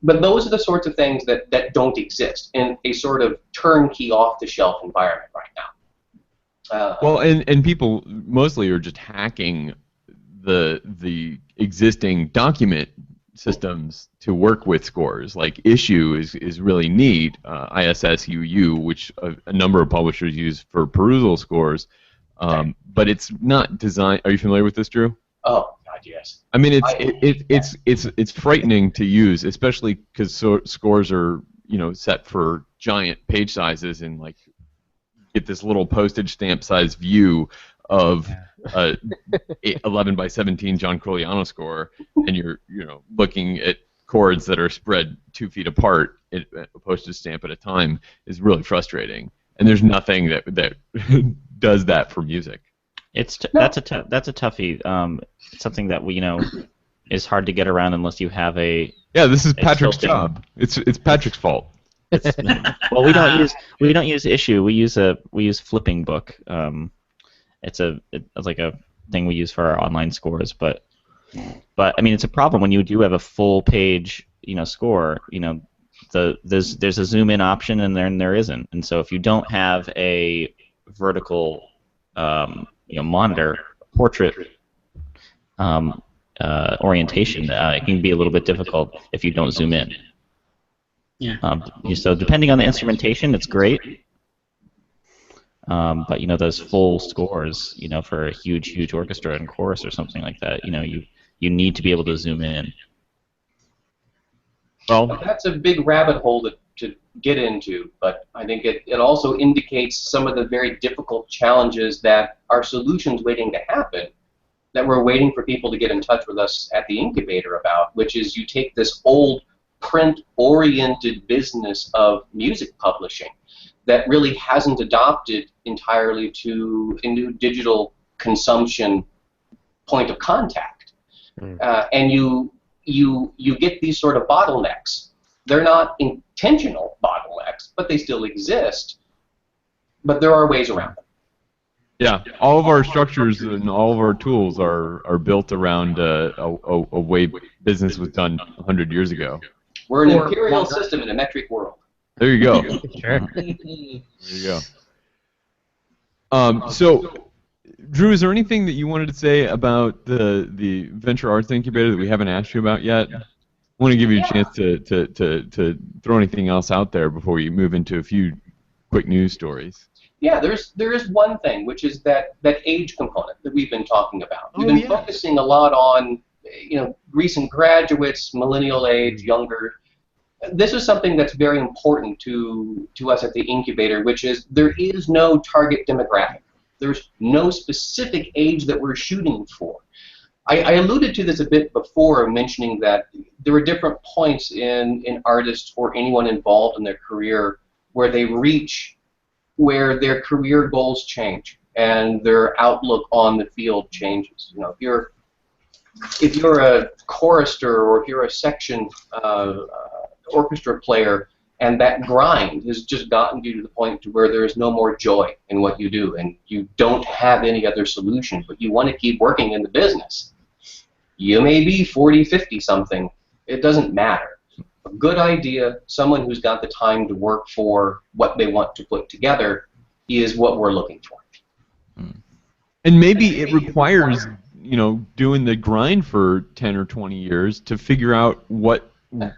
Speaker 5: But those are the sorts of things that don't exist in a sort of turnkey, off-the-shelf environment right now.
Speaker 3: Well, and people mostly are just hacking the existing document systems to work with scores. Like Issue is really neat, ISSUU, which a number of publishers use for perusal scores, but it's not designed. Are you familiar with this, Drew?
Speaker 5: Oh God, yes.
Speaker 3: I mean, it's frightening to use, especially because scores are set for giant page sizes and like. Get this little postage stamp size view of a 11 by 17 John Croliano score, and you're looking at chords that are spread 2 feet apart, a postage stamp at a time, is really frustrating. And there's nothing that does that for music.
Speaker 1: That's a toughie. It's something that is hard to get around unless you have a.
Speaker 3: Yeah, this is Patrick's job. It's Patrick's fault.
Speaker 1: Well, we don't use Issue. We use Flipping Book. It's like a thing we use for our online scores, but I mean it's a problem when you do have a full page score. There's a zoom in option and then there isn't, and so if you don't have a vertical monitor portrait orientation, it can be a little bit difficult if you don't zoom in.
Speaker 2: Yeah.
Speaker 1: So depending on the instrumentation, it's great. But those full scores, for a huge orchestra and chorus or something like that, you need to be able to zoom in.
Speaker 5: Well, that's a big rabbit hole to get into, but I think it also indicates some of the very difficult challenges that are solutions waiting to happen, that we're waiting for people to get in touch with us at the incubator about, which is you take this old print-oriented business of music publishing that really hasn't adopted entirely to a new digital consumption point of contact, and you get these sort of bottlenecks. They're not intentional bottlenecks, but they still exist. But there are ways around them.
Speaker 3: Yeah, all of our structures and all of our tools are built around a way business was done 100 years ago.
Speaker 5: We're an imperial system in a metric world.
Speaker 3: There you go.
Speaker 4: Sure.
Speaker 3: There you go. So, Drew, is there anything that you wanted to say about the VentureArts Incubator that we haven't asked you about yet? I want to give you a chance to throw anything else out there before we move into a few quick news stories.
Speaker 5: Yeah, there is one thing, which is that age component that we've been talking about. We've been focusing a lot on recent graduates, millennial age, younger. This is something that's very important to us at the incubator, which is there is no target demographic. There's no specific age that we're shooting for. I alluded to this a bit before, mentioning that there are different points in artists or anyone involved in their career where they reach where their career goals change and their outlook on the field changes. If you're a chorister or if you're a section orchestra player, and that grind has just gotten you to the point to where there is no more joy in what you do, and you don't have any other solution, but you want to keep working in the business. You may be 40, 50 something. It doesn't matter. A good idea, someone who's got the time to work for what they want to put together, is what we're looking for.
Speaker 3: And maybe it requires doing the grind for 10 or 20 years to figure out what the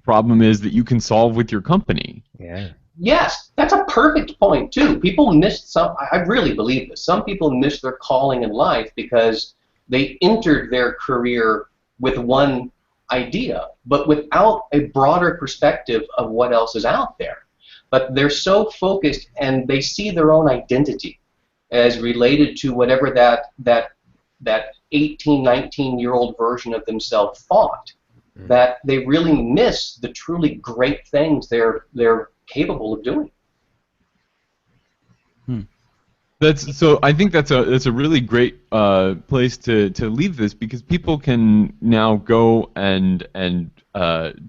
Speaker 3: problem is that you can solve with your company.
Speaker 4: Yeah.
Speaker 5: Yes, that's a perfect point too. People miss some. I really believe this. Some people miss their calling in life because they entered their career with one idea, but without a broader perspective of what else is out there. But they're so focused, and they see their own identity as related to whatever that 18, 19-year-old version of themselves thought, that they really miss the truly great things they're capable of doing.
Speaker 3: So I think that's a really great place to leave this, because people can now go and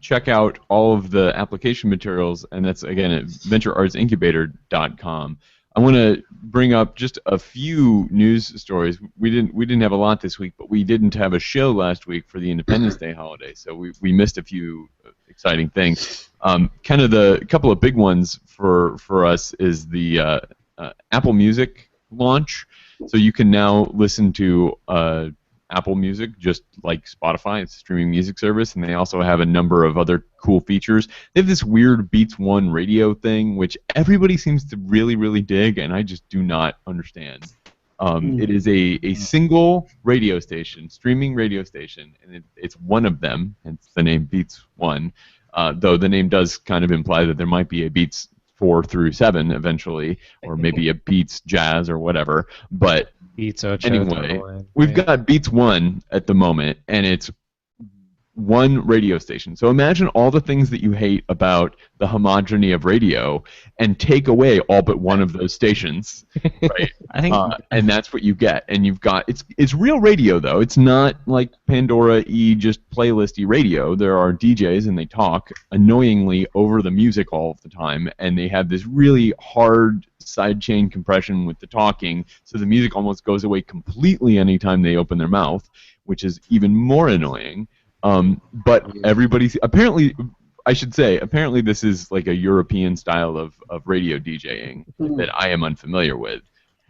Speaker 3: check out all of the application materials, and that's again at VentureArtsIncubator.com. I want to bring up just a few news stories. We didn't have a lot this week, but we didn't have a show last week for the Independence Day holiday, so we missed a few exciting things. Kind of the couple of big ones for us is the Apple Music launch. So you can now listen to Apple Music just like Spotify. It's a streaming music service, and they also have a number of other cool features. They have this weird Beats One radio thing, which everybody seems to really, really dig, and I just do not understand. It is a single radio station, streaming radio station, and it's one of them, hence the name Beats One, though the name does kind of imply that there might be a Beats 4 through 7 eventually, or maybe a Beats Jazz or whatever. But
Speaker 4: Beats Ocho,
Speaker 3: anyway,
Speaker 4: Double
Speaker 3: we've
Speaker 4: right?
Speaker 3: got Beats One at the moment, and it's one radio station. So imagine all the things that you hate about the homogeny of radio, and take away all but one of those stations, right?
Speaker 1: I think
Speaker 3: And that's what you get. And you've got it's real radio though. It's not like Pandora-y, just playlisty radio. There are DJs and they talk annoyingly over the music all of the time, and they have this really hard sidechain compression with the talking, so the music almost goes away completely anytime they open their mouth, which is even more annoying. But everybody's apparently, I should say, apparently this is like a European style of radio DJing that I am unfamiliar with.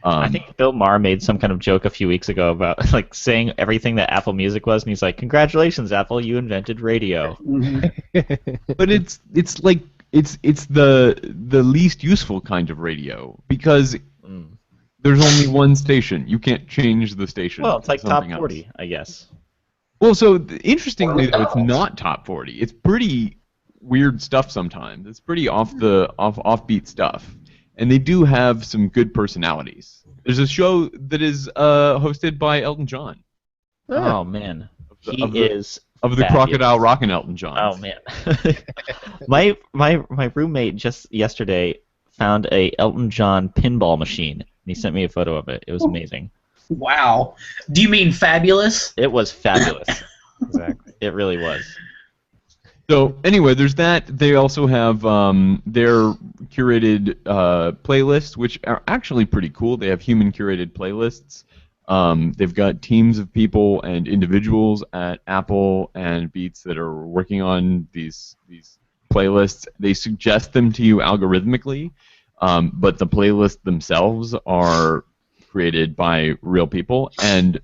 Speaker 1: I think Bill Maher made some kind of joke a few weeks ago about like saying everything that Apple Music was, and he's like, "Congratulations, Apple, you invented radio."
Speaker 3: But it's like it's the least useful kind of radio, because there's only one station. You can't change the station.
Speaker 1: Well, it's like
Speaker 3: to
Speaker 1: top
Speaker 3: something
Speaker 1: 40,
Speaker 3: else.
Speaker 1: I guess.
Speaker 3: Well, so interestingly though, it's not top 40. It's pretty weird stuff sometimes. It's pretty offbeat stuff, and they do have some good personalities. There's a show that is hosted by Elton John.
Speaker 1: Oh man, he is
Speaker 3: of the
Speaker 1: fabulous.
Speaker 3: Crocodile Rockin' Elton John.
Speaker 1: Oh man, my roommate just yesterday found a Elton John pinball machine, and he sent me a photo of it. It was amazing.
Speaker 2: Wow. Do you mean fabulous?
Speaker 1: It was fabulous.
Speaker 4: Exactly.
Speaker 1: It really was.
Speaker 3: So anyway, there's that. They also have their curated playlists, which are actually pretty cool. They have human curated playlists. They've got teams of people and individuals at Apple and Beats that are working on these playlists. They suggest them to you algorithmically, but the playlists themselves are created by real people, and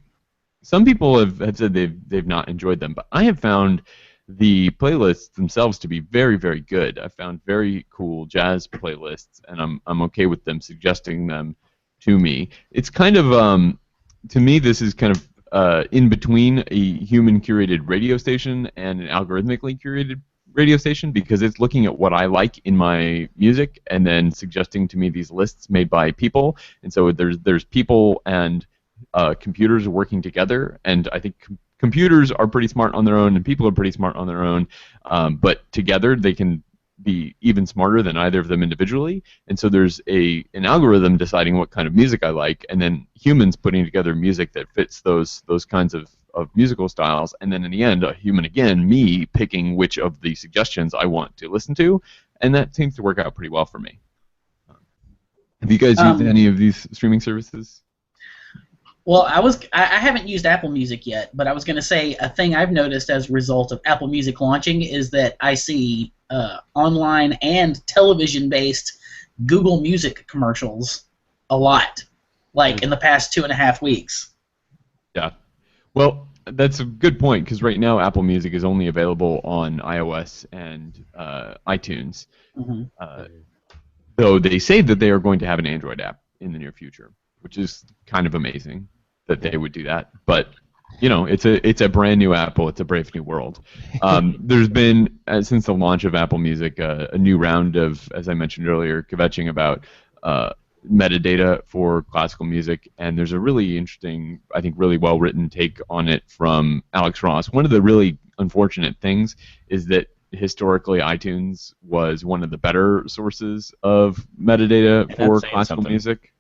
Speaker 3: some people have said they've not enjoyed them, but I have found the playlists themselves to be very, very good. I found very cool jazz playlists, and I'm okay with them suggesting them to me. It's kind of to me, this is kind of in between a human curated radio station and an algorithmically curated radio station, because it's looking at what I like in my music and then suggesting to me these lists made by people. And so there's people and computers working together, and I think computers are pretty smart on their own and people are pretty smart on their own, but together they can be even smarter than either of them individually. And so there's an algorithm deciding what kind of music I like, and then humans putting together music that fits those kinds of musical styles, and then in the end, a human again, me, picking which of the suggestions I want to listen to, and that seems to work out pretty well for me. Have you guys used any of these streaming services?
Speaker 2: Well, I haven't used Apple Music yet, but I was going to say a thing I've noticed as a result of Apple Music launching is that I see online and television-based Google Music commercials a lot, like in the past 2.5 weeks.
Speaker 3: Yeah. Well, that's a good point, because right now Apple Music is only available on iOS and iTunes. though they say that they are going to have an Android app in the near future, which is kind of amazing that they would do that. But it's a brand new Apple. It's a brave new world. There's been, since the launch of Apple Music, a new round of, as I mentioned earlier, kvetching about metadata for classical music, and there's a really interesting, I think really well-written take on it from Alex Ross. One of the really unfortunate things is that historically iTunes was one of the better sources of metadata for classical music.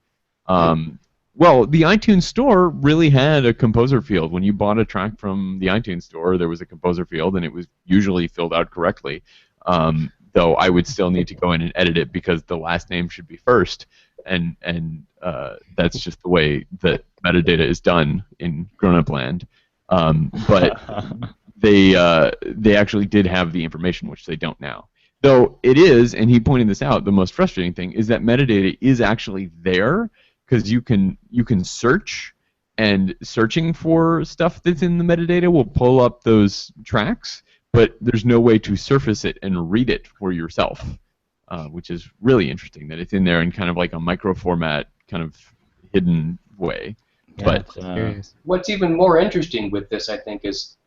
Speaker 3: Well, the iTunes Store really had a composer field. When you bought a track from the iTunes Store, there was a composer field, and it was usually filled out correctly. Though I would still need to go in and edit it because the last name should be first, and that's just the way that metadata is done in grown-up land. But they actually did have the information, which they don't now. Though it is, and he pointed this out, the most frustrating thing is that metadata is actually there, because you can search, and searching for stuff that's in the metadata will pull up those tracks, but there's no way to surface it and read it for yourself, which is really interesting that it's in there in kind of like a micro format, kind of hidden way.
Speaker 1: Yeah,
Speaker 3: but
Speaker 5: what's even more interesting with this, I think, is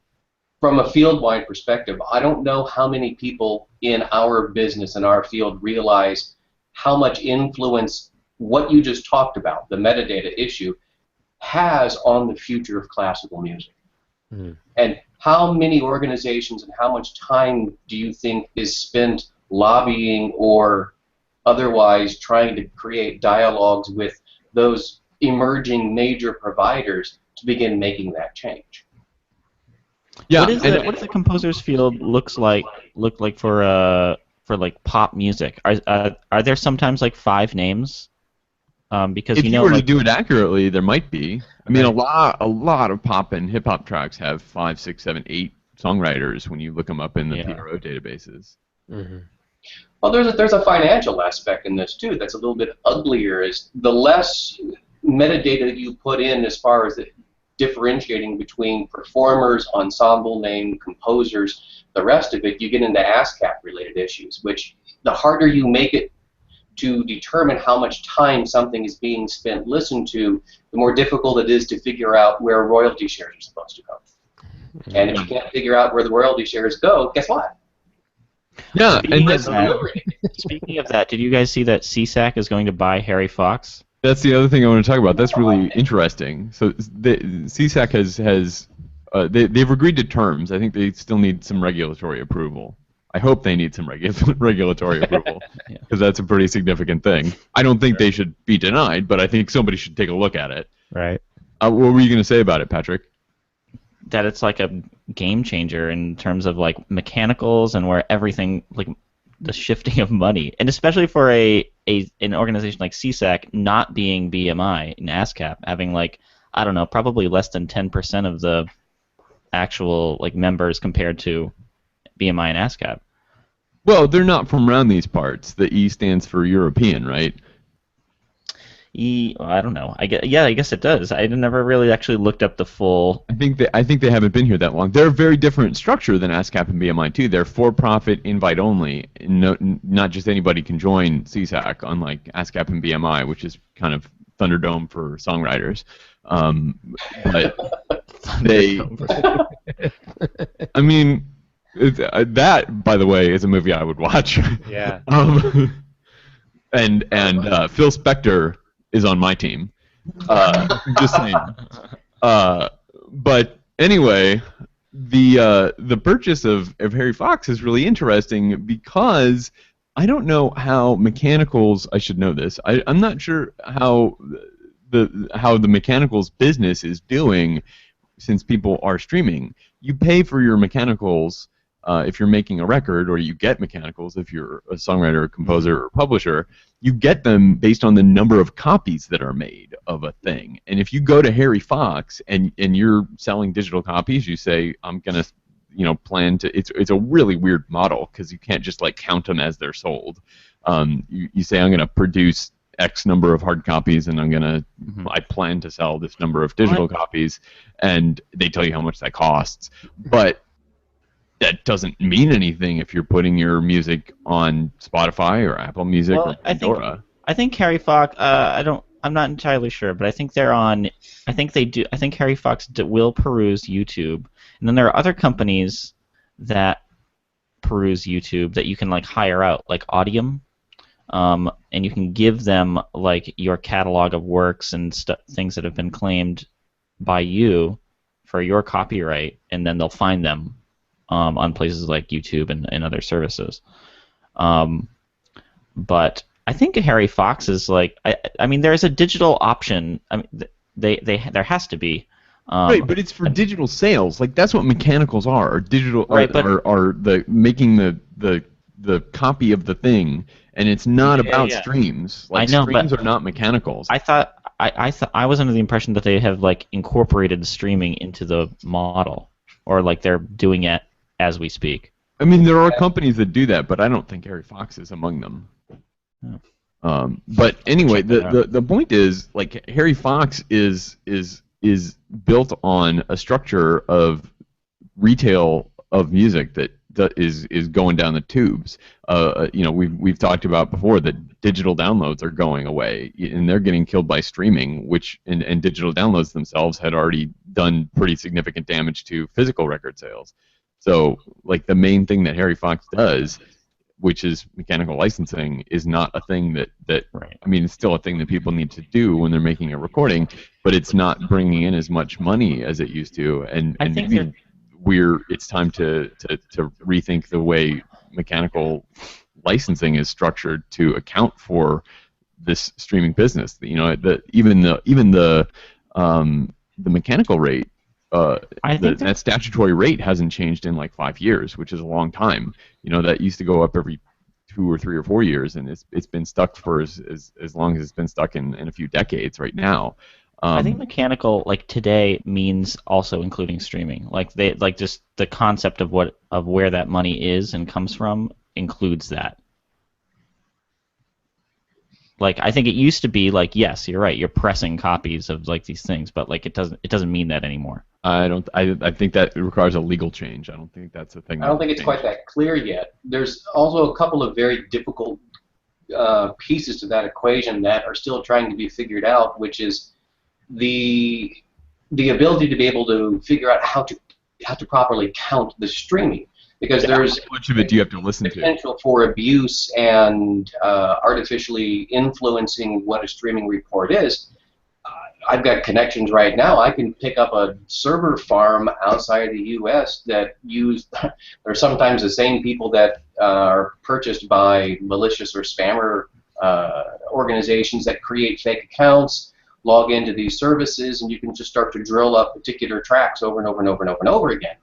Speaker 5: from a field-wide perspective, I don't know how many people in our business and our field realize how much influence what you just talked about, the metadata issue, has on the future of classical music.
Speaker 4: Mm-hmm.
Speaker 5: And how many organizations and how much time do you think is spent lobbying or otherwise trying to create dialogues with those emerging major providers to begin making that change?
Speaker 3: Yeah,
Speaker 1: what does the composers field look like for like pop music? Are there sometimes like 5 names? Because
Speaker 3: if you were to do it accurately, there might be. I mean, a lot of pop and hip hop tracks have 5, 6, 7, 8 songwriters when you look them up in the PRO databases.
Speaker 4: Mm-hmm.
Speaker 5: Well, there's a financial aspect in this too that's a little bit uglier. Is the less metadata you put in as far as differentiating between performers, ensemble name, composers, the rest of it, you get into ASCAP related issues, which the harder you make it to determine how much time something is being spent listened to, the more difficult it is to figure out where royalty shares are supposed to go. And if you can't figure out where the royalty shares go, guess what?
Speaker 3: Yeah,
Speaker 1: speaking of that, did you guys see that CSAC is going to buy Harry Fox?
Speaker 3: That's the other thing I want to talk about. That's really interesting. So CSAC they've agreed to terms. I think they still need some regulatory approval. I hope they need some regulatory approval, because that's a pretty significant thing. I don't think they should be denied, but I think somebody should take a look at it.
Speaker 4: Right.
Speaker 3: What were you going to say about it, Patrick?
Speaker 1: That it's like a game changer in terms of like mechanicals and where everything, like the shifting of money, and especially for an organization like CSAC not being BMI and ASCAP, having like, I don't know, probably less than 10% of the actual like members compared to BMI and ASCAP.
Speaker 3: Well, they're not from around these parts. The E stands for European, right?
Speaker 1: I don't know. I guess it does. I never really actually looked up the full.
Speaker 3: I think they haven't been here that long. They're a very different structure than ASCAP and BMI too. They're for-profit, invite-only. Not just anybody can join CSAC, unlike ASCAP and BMI, which is kind of Thunderdome for songwriters. But they, I mean. That, by the way, is a movie I would watch.
Speaker 4: Yeah.
Speaker 3: And Phil Spector is on my team. Just saying. But anyway, the purchase of Harry Fox is really interesting because I don't know how mechanicals. I should know this. I'm not sure how the mechanicals business is doing since people are streaming. You pay for your mechanicals. If you're making a record, or you get mechanicals if you're a songwriter, composer, or publisher, you get them based on the number of copies that are made of a thing. And if you go to Harry Fox and you're selling digital copies, you say, I'm going to plan to. It's a really weird model because you can't just like count them as they're sold. You say, I'm going to produce X number of hard copies, and I plan to sell this number of digital copies, and they tell you how much that costs. But that doesn't mean anything if you're putting your music on Spotify or Apple Music or Pandora.
Speaker 1: I think Harry Fox. I'm not entirely sure, but I think they're on. I think they do. I think Harry Fox will peruse YouTube, and then there are other companies that peruse YouTube that you can like hire out, like Audium, and you can give them like your catalog of works and things that have been claimed by you for your copyright, and then they'll find them on places like YouTube and other services. But I think Harry Fox is like, I mean, there's a digital option. I mean, there has to be.
Speaker 3: Right, but it's for digital sales. Like that's what mechanicals are digital.
Speaker 1: Right,
Speaker 3: are the making the copy of the thing, and it's not about streams. Like
Speaker 1: I know,
Speaker 3: streams are not mechanicals.
Speaker 1: I thought I was under the impression that they have like incorporated streaming into the model, or like they're doing it as we speak.
Speaker 3: I mean, there are companies that do that, but I don't think Harry Fox is among them.
Speaker 1: Oh.
Speaker 3: But anyway, the point is, like, Harry Fox is built on a structure of retail of music that is going down the tubes. You know, we've talked about before that digital downloads are going away, and they're getting killed by streaming, which and digital downloads themselves had already done pretty significant damage to physical record sales. So, like, the main thing that Harry Fox does, which is mechanical licensing, is not a thing that
Speaker 1: right.
Speaker 3: I mean, it's still a thing that people need to do when they're making a recording, but it's not bringing in as much money as it used to. And maybe it's time to rethink the way mechanical licensing is structured to account for this streaming business. You know, even the mechanical rate. That statutory rate hasn't changed in like 5 years, which is a long time. You know, that used to go up every 2 or 3 or 4 years, and it's been stuck for as long as it's been stuck in a few decades right now.
Speaker 1: I think mechanical, like today, means also including streaming. Like just the concept of where that money is and comes from includes that. Like, I think it used to be like, yes, you're right, you're pressing copies of like these things, but like it doesn't mean that anymore.
Speaker 3: I think that requires a legal change. I don't think that's a thing.
Speaker 5: I don't think it's quite that clear yet. There's also a couple of very difficult pieces to that equation that are still trying to be figured out, which is the ability to be able to figure out how to properly count the streaming, because there's
Speaker 3: how much of it do you have to listen to?
Speaker 5: Potential for abuse and artificially influencing what a streaming report is. I've got connections right now. I can pick up a server farm outside of the U.S. that they're sometimes the same people that are purchased by malicious or spammer organizations that create fake accounts, log into these services, and you can just start to drill up particular tracks over and over and over and over and over again.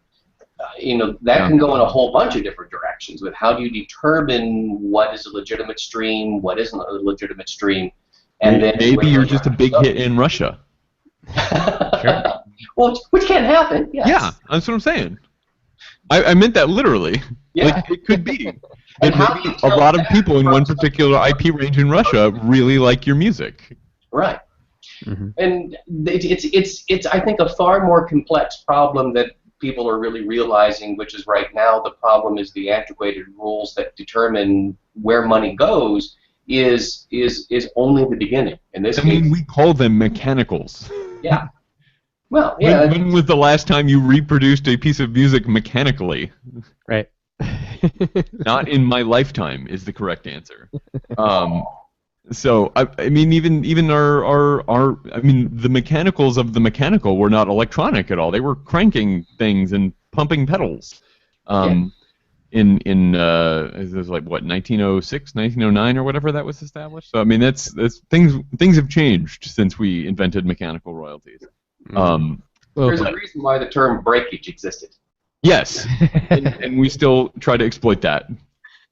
Speaker 5: You know, that can go in a whole bunch of different directions with how do you determine what is a legitimate stream, what isn't a legitimate stream. And then
Speaker 3: maybe you're just a big hit in Russia.
Speaker 1: Sure.
Speaker 5: Well, which can happen. Yes.
Speaker 3: Yeah, that's what I'm saying. I meant that literally.
Speaker 5: Yeah.
Speaker 3: Like, it could be. And maybe a lot of people in one particular IP range in Russia really like your music.
Speaker 5: Right.
Speaker 4: Mm-hmm.
Speaker 5: And it's I think a far more complex problem that people are really realizing, which is right now the problem is the antiquated rules that determine where money goes. Is only the beginning. In this case,
Speaker 3: mean, we call them mechanicals.
Speaker 5: Yeah. Well, yeah.
Speaker 3: When was the last time you reproduced a piece of music mechanically?
Speaker 4: Right.
Speaker 3: Not in my lifetime is the correct answer. So I mean, even our I mean, the mechanicals of the mechanical were not electronic at all. They were cranking things and pumping pedals. In it was like what 1906, 1909 or whatever that was established. So I mean that's things have changed since we invented mechanical royalties.
Speaker 5: There's a reason why the term breakage existed.
Speaker 3: Yes, and we still try to exploit that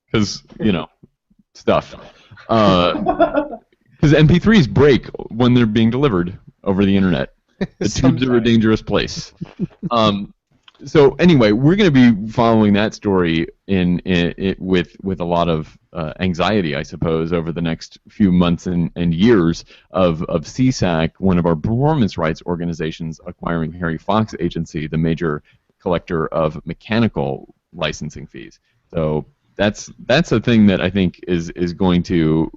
Speaker 3: because stuff. Because MP3s break when they're being delivered over the internet. The tubes are a dangerous place. So anyway, we're going to be following that story with a lot of anxiety, I suppose, over the next few months and years of CSAC, one of our performance rights organizations, acquiring Harry Fox Agency, the major collector of mechanical licensing fees. So that's a thing that I think is going to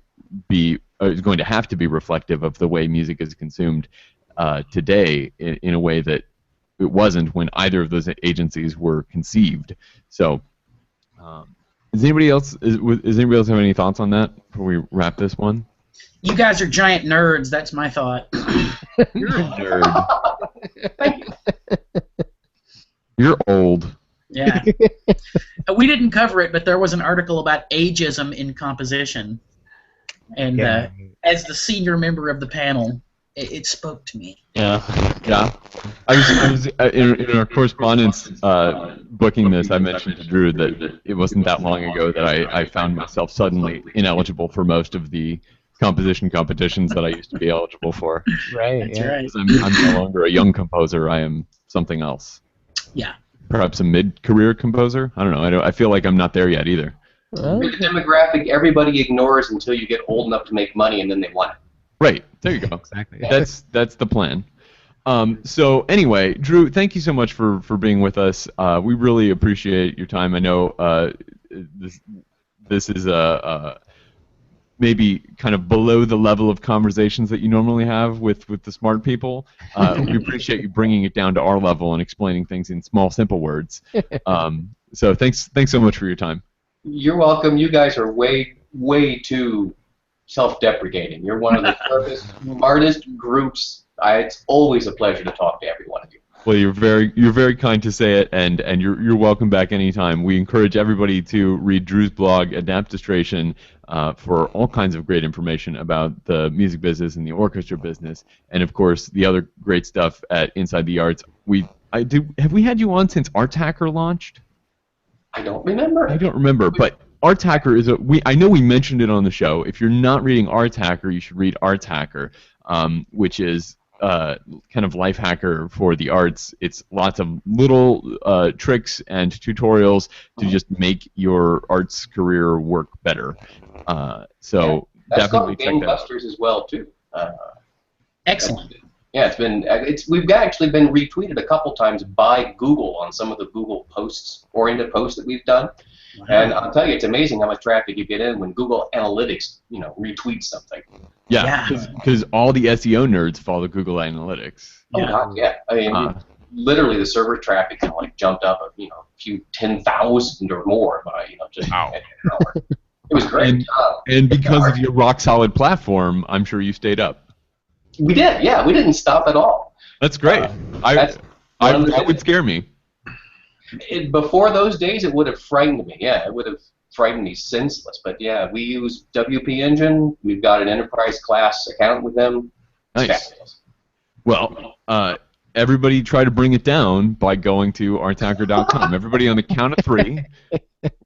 Speaker 3: have to be reflective of the way music is consumed today in a way that it wasn't when either of those agencies were conceived. So, does anybody else have any thoughts on that before we wrap this one?
Speaker 2: You guys are giant nerds. That's my thought.
Speaker 3: You're a nerd.
Speaker 5: Thank you.
Speaker 3: You're old.
Speaker 2: Yeah. We didn't cover it, but there was an article about ageism in composition. And as the senior member of the panel, it spoke to me.
Speaker 1: Yeah.
Speaker 3: Yeah. I was in our correspondence booking this, I mentioned to Drew that it wasn't that long ago that I found myself suddenly ineligible for most of the composition competitions that I used to be eligible for.
Speaker 4: Right.
Speaker 2: That's
Speaker 4: yeah.
Speaker 2: right.
Speaker 3: Because I'm no longer a young composer. I am something else.
Speaker 2: Yeah.
Speaker 3: Perhaps a mid-career composer? I don't know. I feel like I'm not there yet either.
Speaker 4: Well,
Speaker 5: You're the demographic everybody ignores until you get old enough to make money, and then they want it.
Speaker 3: Right. There you go.
Speaker 4: exactly.
Speaker 3: That's the plan. So anyway, Drew, thank you so much for being with us. We really appreciate your time. I know this is maybe kind of below the level of conversations that you normally have with the smart people. We appreciate you bringing it down to our level and explaining things in small, simple words. So thanks so much for your time.
Speaker 5: You're welcome. You guys are way too self-deprecating. You're one of the smartest groups. It's always a pleasure to talk to every one of you.
Speaker 3: Well, you're very kind to say it, and you're welcome back anytime. We encourage everybody to read Drew's blog, Adaptistration, for all kinds of great information about the music business and the orchestra business, and of course the other great stuff at Inside the Arts. Have we had you on since Arts Hacker launched?
Speaker 5: I don't remember.
Speaker 3: I don't remember, but Arts Hacker is I know we mentioned it on the show. If you're not reading Arts Hacker, you should read Arts Hacker, which is kind of life hacker for the arts. It's lots of little tricks and tutorials to just make your arts career work better. So
Speaker 5: that's
Speaker 3: definitely
Speaker 5: called
Speaker 3: check that out.
Speaker 5: Gangbusters as well too.
Speaker 2: Excellent.
Speaker 5: Yeah, we've actually been retweeted a couple times by Google on some of the Google oriented posts that we've done.
Speaker 2: Wow.
Speaker 5: And I'll tell you, it's amazing how much traffic you get in when Google Analytics, retweets something.
Speaker 3: Yeah, because all the SEO nerds follow Google Analytics.
Speaker 5: Oh God, yeah. I mean, literally the server traffic jumped up a few 10,000 or more by just an hour. It was great.
Speaker 3: And because of your rock solid platform, I'm sure you stayed up.
Speaker 5: We did, yeah. We didn't stop at all.
Speaker 3: That's great. That would scare me.
Speaker 5: Before those days, it would have frightened me. Yeah, it would have frightened me senseless. But yeah, we use WP Engine. We've got an enterprise class account with them.
Speaker 3: Nice. Well, everybody try to bring it down by going to arthacker.com. Everybody on the count of three.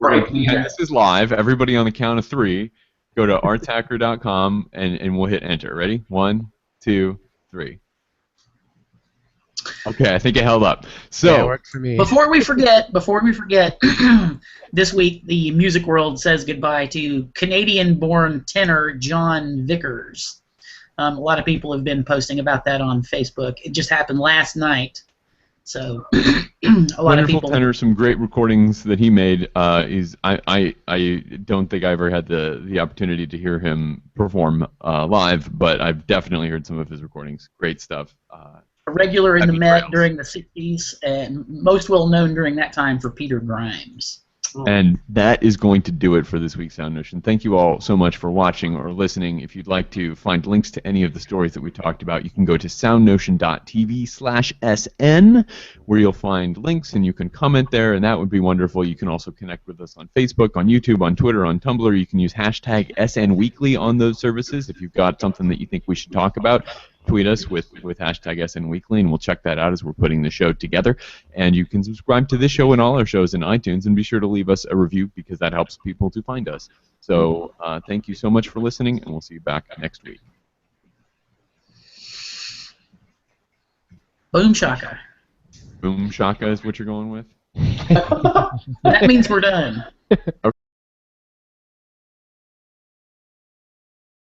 Speaker 5: Right.
Speaker 3: This is live. Everybody on the count of three, go to arthacker.com and we'll hit enter. Ready? 1, 2, 3. Okay, I think it held up. So
Speaker 4: it worked for me.
Speaker 2: Before we forget, this week the music world says goodbye to Canadian-born tenor John Vickers. A lot of people have been posting about that on Facebook. It just happened last night, so a lot of people.
Speaker 3: Tenor, some great recordings that he made. I don't think I ever had the opportunity to hear him perform live, but I've definitely heard some of his recordings. Great stuff.
Speaker 2: A regular in the Met
Speaker 3: Trails.
Speaker 2: during the 60s, and most well known during that time for Peter Grimes.
Speaker 3: And that is going to do it for this week's SoundNotion. Thank you all so much for watching or listening. If you'd like to find links to any of the stories that we talked about, you can go to soundnotion.tv/SN, where you'll find links and you can comment there, and that would be wonderful. You can also connect with us on Facebook, on YouTube, on Twitter, on Tumblr. You can use hashtag SNWeekly on those services. If you've got something that you think we should talk about, tweet us with hashtag SNWeekly, and we'll check that out as we're putting the show together. And you can subscribe to this show and all our shows in iTunes, and be sure to leave us a review because that helps people to find us. So thank you so much for listening, and we'll see you back next week.
Speaker 2: Boom shaka.
Speaker 3: Boom shaka is what you're going with?
Speaker 2: That means we're done.